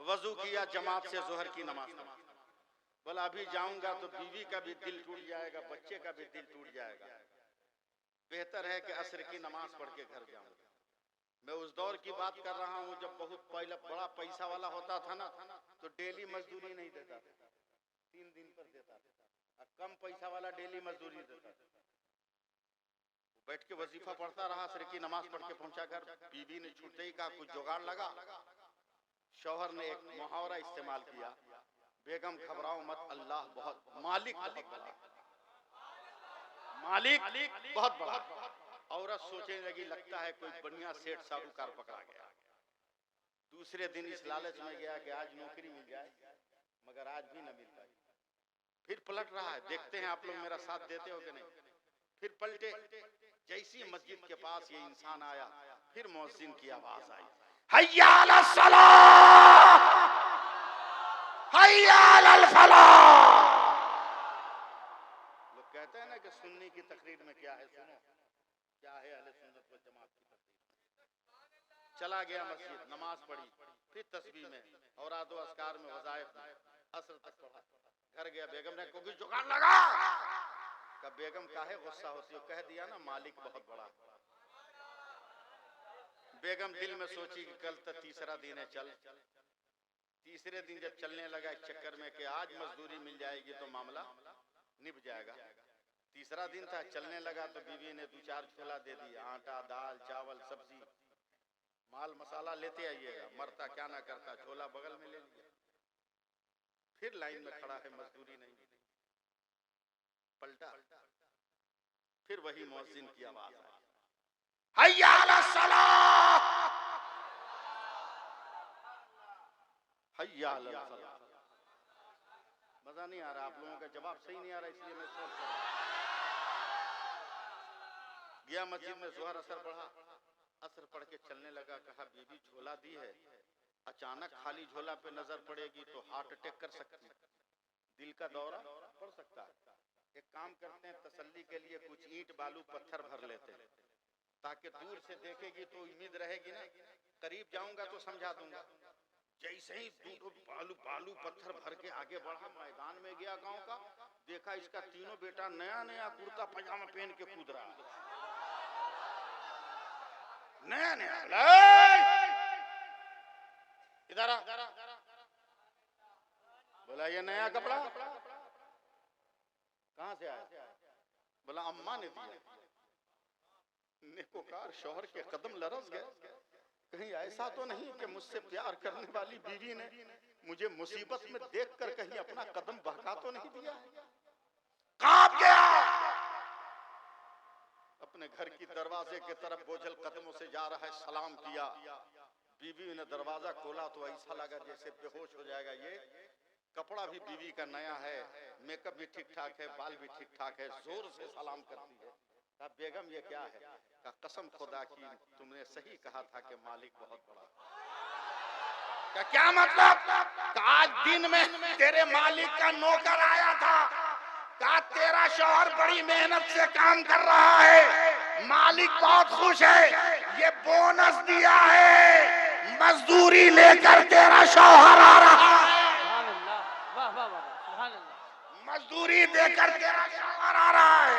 वजू किया, जमात से जोहर की नमाज पढ़ी। बोला अभी जाऊंगा तो बीवी का भी दिल टूट जाएगा, बच्चे का भी दिल टूट जाएगा, बेहतर है कि असर की नमाज पढ़ के घर जाऊं। मैं उस दौर की बात कर रहा हूं जब बहुत पहले बड़ा पैसा वाला होता था ना, तो डेली मजदूरी नहीं देता था, 3 दिन पर देता था। अब कम पैसा वाला डेली मजदूरी देता था। बैठ के वजीफा पढ़ता रहा, असर की नमाज पढ़ के पहुंचा घर। बीवी ने छूटते ही कहा कुछ जुगाड़ लगा। शौहर ने एक मुहावरा इस्तेमाल किया, बेगम घबराओ मत, अल्लाह बहुत, मालिक बहुत बड़ा, मालिक बहुत बड़ा। औरत सोचने लगी लगता है कोई बढ़िया सेठ साहूकार पकड़ा गया। दूसरे दिन इस लालच में गया कि आज नौकरी मिल जाए, मगर आज भी न मिल पाई। फिर पलट रहा है, देखते हैं आप लोग मेरा साथ देते हो कि नहीं। फिर पलटे, जैसी मस्जिद के पास ये इंसान आया, फिर मुअज्जिन की आवाज आई, हय्या अलस सलाह, हय्या अलल फलाह। लोग कहते हैं ना कि सुन्नी की तकरीर में क्या है, सुनो क्या है अहले सुन्नत व जमात की तकरीर। चला गया मस्जिद, नमाज पढ़ी, फिर तस्बीह में और आदो अस्कार में, वज़ाइफ में, असर तक पढ़ा। घर गया, बेगम ने कोई जुगाड़ लगा। का बेगम काहे गुस्सा होती हो, कह दिया ना मालिक बहुत बड़ा। बेगम दिल में सोची कि कल तो तीसरा दिन है, चल। तीसरे दिन जब चलने लगा इस चक्कर में कि आज मजदूरी मिल जाएगी तो मामला निभ जाएगा। तीसरा दिन था, चलने लगा तो बीवी ने 2-4 झोला दे दिया, आटा, दाल, चावल, सब्जी, माल मसाला लेते आइएगा। मरता क्या ना करता, झोला बगल में ले लिया। फिर लाइन में खड़ा है, मजदूरी नहीं मिली। पलटा, फिर वही मुअज्जिन की आवाज आई, हय्या अलस सलाह, हय्या अलल फलाह। मजा नहीं आ रहा, आप लोगों का जवाब सही नहीं आ रहा, इसलिए मैं सोच रहा हूं। गया मस्जिद में, जोहर असर पढ़ा। असर पढ़ के चलने लगा, कहा बीबी झोला दी है, अचानक खाली झोला पे नजर पड़ेगी तो हार्ट अटैक कर सकती है, दिल का दौरा पड़ सकता है। एक काम करते हैं, तसल्ली के लिए कुछ ईंट बालू पत्थर भर लेते हैं, ताकि दूर से देखेगी तो उम्मीद रहेगी ना, करीब जाऊंगा तो समझा दूंगा। जैसे ही बालू पत्थर भर के आगे बढ़ा, मैदान में गया गांव का, देखा इसका तीनों बेटा नया नया कुर्ता पजामा पहन के कूद रहा है, नया नया। इधर आ, बोला ये नया कपड़ा कहां से आया? बोला अम्मा ने दिया। नेकोकार शौहर के कदम लरस गए, कहीं ऐसा तो नहीं कि मुझसे प्यार करने वाली बीवी ने मुझे मुसीबत में देखकर कहीं अपना कदम बहका तो नहीं दिया। कांप गया, अपने घर की दरवाजे के तरफ बोझल कदमों से जा रहा है, सलाम किया। बीवी ने दरवाजा खोला तो ऐसा लगा जैसे बेहोश हो जाएगा। ये कपड़ा भी बीवी का नया है, मेकअप भी ठीक ठाक है, बाल भी ठीक ठाक है, जोर से सलाम करती है। कहा बेगम ये क्या है? कहा कसम खुदा की तुमने सही कहा था कि मालिक बहुत बड़ा। क्या मतलब? आज दिन में तेरे मालिक का नौकर आया था, कहा तेरा शौहर बड़ी मेहनत से काम कर रहा है, मालिक बहुत खुश है, ये बोनस दिया है, मजदूरी लेकर तेरा शौहर आ रहा है, मजदूरी देकर तेरा शौहर आ रहा है।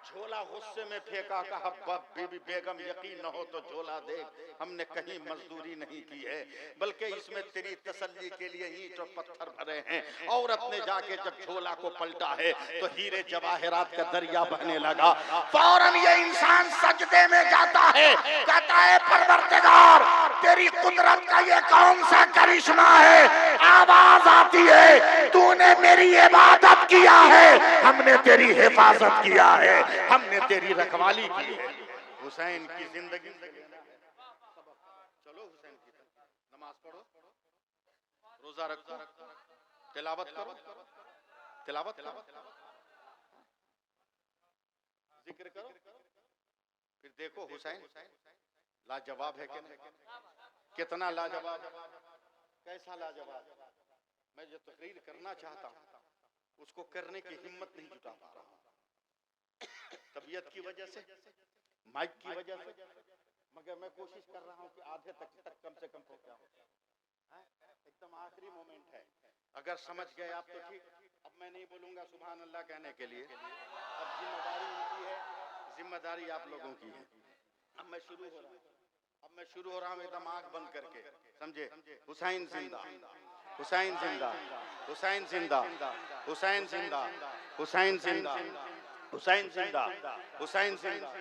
झोला गुस्से में फेंका, कहा बीबी बेगम यकीन न हो तो झोला देख, हमने कहीं मजदूरी नहीं की है, बल्कि इसमें तेरी तसल्ली के लिए ईंट और पत्थर भरे हैं। औरत ने जाके जब झोला को पलटा है तो हीरे जवाहरात का दरिया बहने लगा। फौरन ये इंसान सजदे में जाता है, कहता है परवरदिगार तेरी कुदरत का ये कौन सा करिश्मा है, आवाज आती है तूने मेरी इबादत किया है, हमने तेरी हिफाजत किया है, हमने तेरी रखवाली की है। हुसैन की जिंदगी चलो, हुसैन की नमाज पढ़ो, रोजा रखो, तिलावत करो, तिलावत करो, जिक्र करो, फिर देखो हुसैन लाजवाब है कि नहीं, कितना लाजवाब, कैसा लाजवाब। मैं जो तकरीर करना चाहता हूँ उसको करने की हिम्मत नहीं जुटा पा रहा हूँ, तबीयत की वजह से, माइक की वजह से, मगर मैं कोशिश कर रहा हूँ कि आधे तक कम से कम पहुंचाऊं। एकदम आखिरी मोमेंट है, अगर समझ गए आप तो ठीक। अब मैं नहीं बोलूंगा सुभान अल्लाह कहने के लिए, अब जिम्मेदारी उनकी है, जिम्मेदारी आप लोगों की है। अब मैं शुरू हो रहा हूँ, अब मैं शुरू हो रहा हूँ एकदम आंख बंद करके, समझे। हुसैन जिंदा, हुसैन जिंदा, हुसैन जिंदा, हुसैन जिंदा, हुसैन जिंदा, हुसैन जिंदा, हुसैन जिंदा,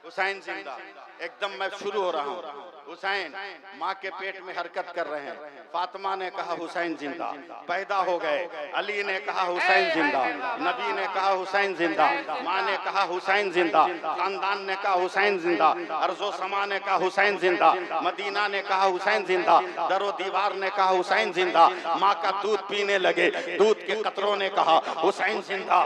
हुसैन जिंदा। एकदम मैं शुरू हो रहा हूँ। हुसैन माँ के पेट में हरकत कर रहे हैं, फातिमा ने कहा हुसैन जिंदा, पैदा हो गए, अली ने कहा हुसैन जिंदा, नबी ने कहा हुसैन जिंदा, माँ ने कहा हुसैन जिंदा, खानदान ने कहा हुसैन जिंदा, अर्जो समा ने कहा हुसैन जिंदा, मदीना ने कहा हुसैन जिंदा, दरो दीवार ने कहा हुसैन जिंदा, माँ का दूध पीने लगे, दूध के कतरों ने कहा हुसैन जिंदा,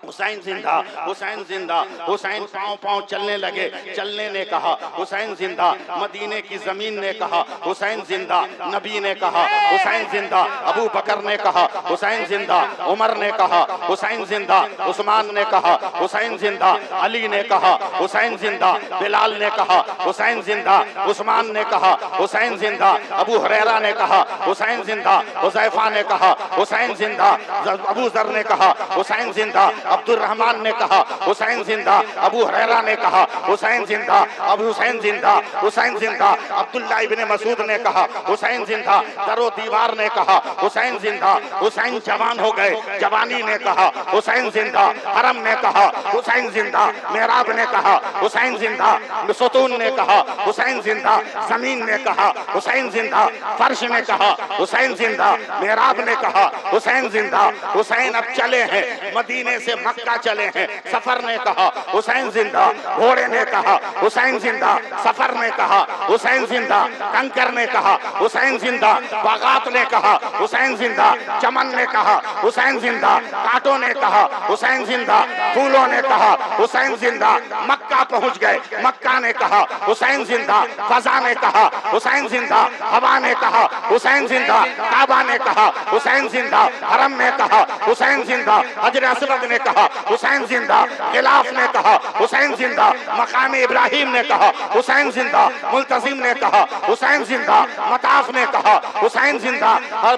हुसैन जिंदा, हुसैन जिंदा। हुसैन पांव पांव चलने लगे, चलने ने कहा हुसैन जिंदा, मदीने की जमीन ने कहा हुसैन जिंदा, नबी ने कहा हुसैन जिंदा, अबू बकर ने कहा हुसैन जिंदा, उमर ने कहा हुसैन जिंदा, उस्मान ने कहा हुसैन जिंदा, अली ने कहा हुसैन जिंदा, बिलाल ने कहा हुसैन जिंदा, उस्मान ने कहा हुसैन जिंदा, अबू हुरैरा ने कहा हुसैन जिंदा, हुज़ैफा ने कहा हुसैन जिंदा, अबू जर ने कहा हुसैन जिंदा, अब्दुल रहमान ने कहा हुसैन जिंदा, अबू हुरैरा ने कहा हुसैन जिंदा, अबू हुसैन जिंदा, हुसैन जिंदा, अब्दुल्ला इब्ने मसूद ने कहा हुसैन जिंदा, दरो दीवार ने कहा हुसैन जिंदा, हुसैन जवान हो गए, जवानी ने कहा हुसैन जिंदा, हरम ने कहा हुसैन जिंदा, मेहराब ने कहा हुसैन जिंदा, सुतून ने कहा हुसैन जिंदा, जमीन ने कहा हुसैन जिंदा, फर्श ने कहा हुसैन जिंदा, मेहराब ने कहा हुसैन जिंदा। हुसैन अब चले हैं, मदीने से मक्का चले हैं, सफर ने कहा हुसैन जिंदा, घोड़े ने कहा हुसैन जिंदा, सफर ने कहा हुसैन जिंदा, कंकर ने कहा हुसैन जिंदा, बागात ने कहा हुसैन जिंदा, चमन ने कहा हुसैन जिंदा, कांटों ने कहा हुसैन जिंदा, फूलों ने कहा हुसैन जिंदा। मक्का पहुंच गए, मक्का ने कहा हुसैन जिंदा, फजा ने कहा हुसैन जिंदा, हवा ने कहा हुसैन जिंदा, काबा ने कहा हुसैन जिंदा, हरम ने कहा हुसैन जिंदा, हजर असवद ने कहा हुसैन जिंदा, गिलाफ ने कहा हुसैन जिंदा, मकाम इब्राहिम ने कहा हुसैन जिंदा, मुल्तजिम ने कहा हुसैन जिंदा, मताफ ने कहा हुसैन जिंदा,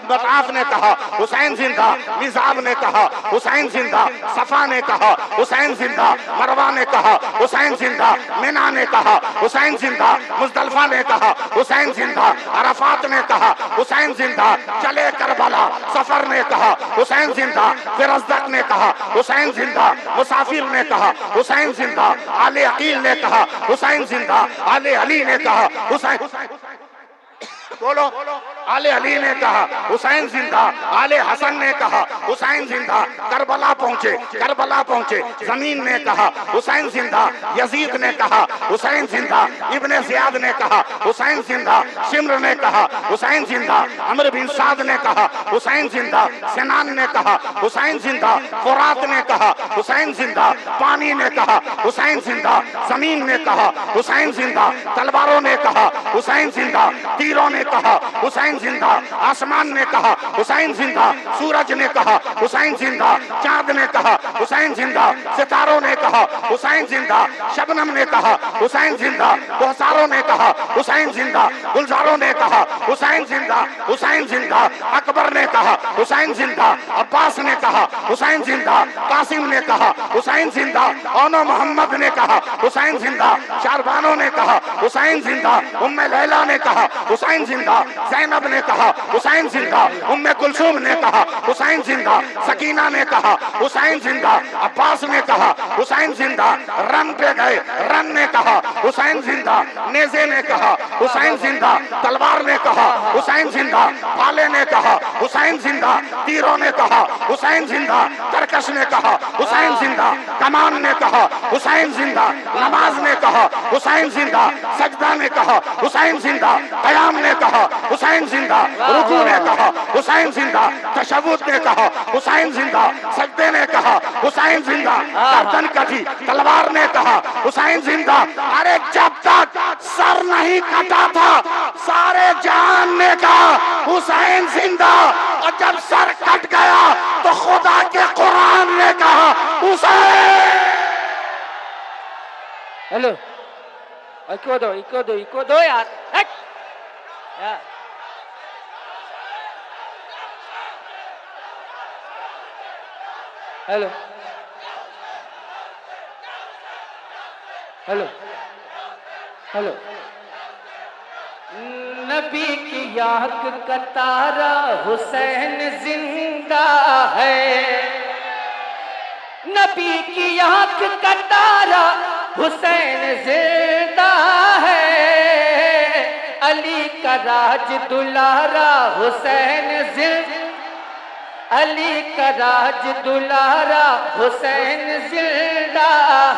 मताफ ने कहा हुसैन जिंदा, मिजाब ने कहा हुसैन जिंदा, सफा ने कहा हुसैन जिंदा, मरवा ने कहा हुसैन जिंदा, मिना ने कहा हुसैन जिंदा, मुजदलफा ने कहा हुसैन जिंदा, अरफात ने कहा हुसैन जिंदा, चले करबला सफर ने कहा हुसैन जिंदा, फिर अज़दक ने कहा हुसैन जिंदा, मुसाफिर ने कहा हुसैन जिंदा, आले अकील ने कहा हुसैन जिंदा, आले अली ने कहा हुसैन, बोलो, आले अली ने कहा हुसैन जिंदा, आले हसन ने कहा हुसैन जिंदा, करबला पहुंचे, करबला पहुंचे, जमीन ने कहा हुसैन जिंदा, यजीद ने कहा हुसैन जिंदा, इब्ने ज़ियाद ने कहा हुसैन जिंदा, शिम्र ने कहा हुसैन जिंदा, अमर बिन साद ने कहा हुसैन जिंदा, सिनान ने कहा हुसैन जिंदा, फुरात ने कहा हुसैन जिंदा, पानी ने कहा हुसैन जिंदा, जमीन ने कहा हुसैन जिंदा, तलवारों ने कहा हुसैन जिंदा, तीरों ने कहा हुसैन जिंदा, आसमान ने कहा हुसैन जिंदा, सूरज ने कहा हुसैन जिंदा, चांद ने कहा हुसैन जिंदा, सितारों ने कहा हुसैन जिंदा, शबनम ने कहा हुसैन जिंदा, कोहसारों ने कहा हुसैन जिंदा, गुलजारों ने कहा हुसैन जिंदा, हुसैन जिंदा, अकबर ने कहा हुसैन जिंदा, अब्बास ने कहा हुसैन जिंदा, कासिम ने कहा हुसैन जिंदा, ओनो मोहम्मद ने कहा हुसैन जिंदा, शारबानो ने कहा हुसैन जिंदा, उम्मे लैला ने कहा हुसैन जिंदा, ज़ैनब ने कहा हुसैन जिंदा, उम्मे कुलसूम ने कहा हुसैन जिंदा, सकीना ने कहा हुसैन जिंदा, अब्बास ने कहा हुसैन जिंदा, रन पे गए, रन ने कहा हुसैन जिंदा, नेज़े ने कहा हुसैन जिंदा, तलवार ने कहा हुसैन जिंदा, भाले ने कहा हुसैन जिंदा, तीरों ने कहा हुसैन जिंदा, तरकश ने कहा हुसैन जिंदा, कमान ने कहा हुसैन जिंदा, नमाज ने कहा हुसैन जिंदा, सजदा ने कहा हुसैन जिंदा, कयाम ने कहा हुसैन जिंदा, रुकू ने कहा हुसैन जिंदा, तशव्वुद ने कहा हुसैन जिंदा, सजदे ने कहा हुसैन जिंदा, गर्दन कटी तलवार ने कहा हुसैन जिंदा। अरे जब तक सर नहीं कटा था सारे जहान ने कहा हुसैन जिंदा, और जब सर कट गया तो खुदा के कुरान ने कहा हुसैन। हेलो, इको दो यार। हट। यार हेलो हेलो हेलो, नबी की आंख का तारा हुसैन जिंदा है, नबी की आंख का तारा हुसैन जिंदा है, अली का राज दुलारा हुसैन जिंदा, अली का राज दुलारा हुसैन जिंदा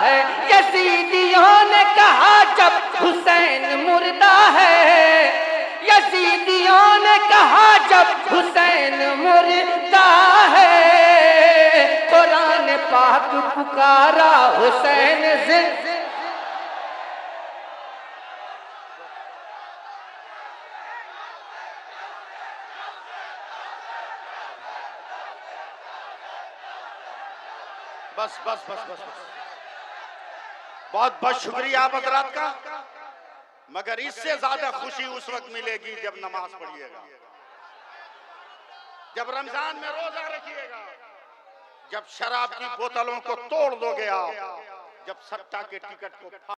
है। यजीदियों ने कहा जब हुसैन मुर्दा है, यजीदियों ने कहा जब हुसैन मुर्दा है, कुरान पाक पुकारा हुसैन जिंदा। बस बस बस बस बस, बहुत बहुत शुक्रिया आप हजरात का, मगर इससे ज्यादा खुशी उस वक्त मिलेगी जब नमाज पढ़िएगा, जब रमजान में रोजा रखिएगा, जब शराब की बोतलों को तोड़ दोगे आप, जब सट्टा के टिकट को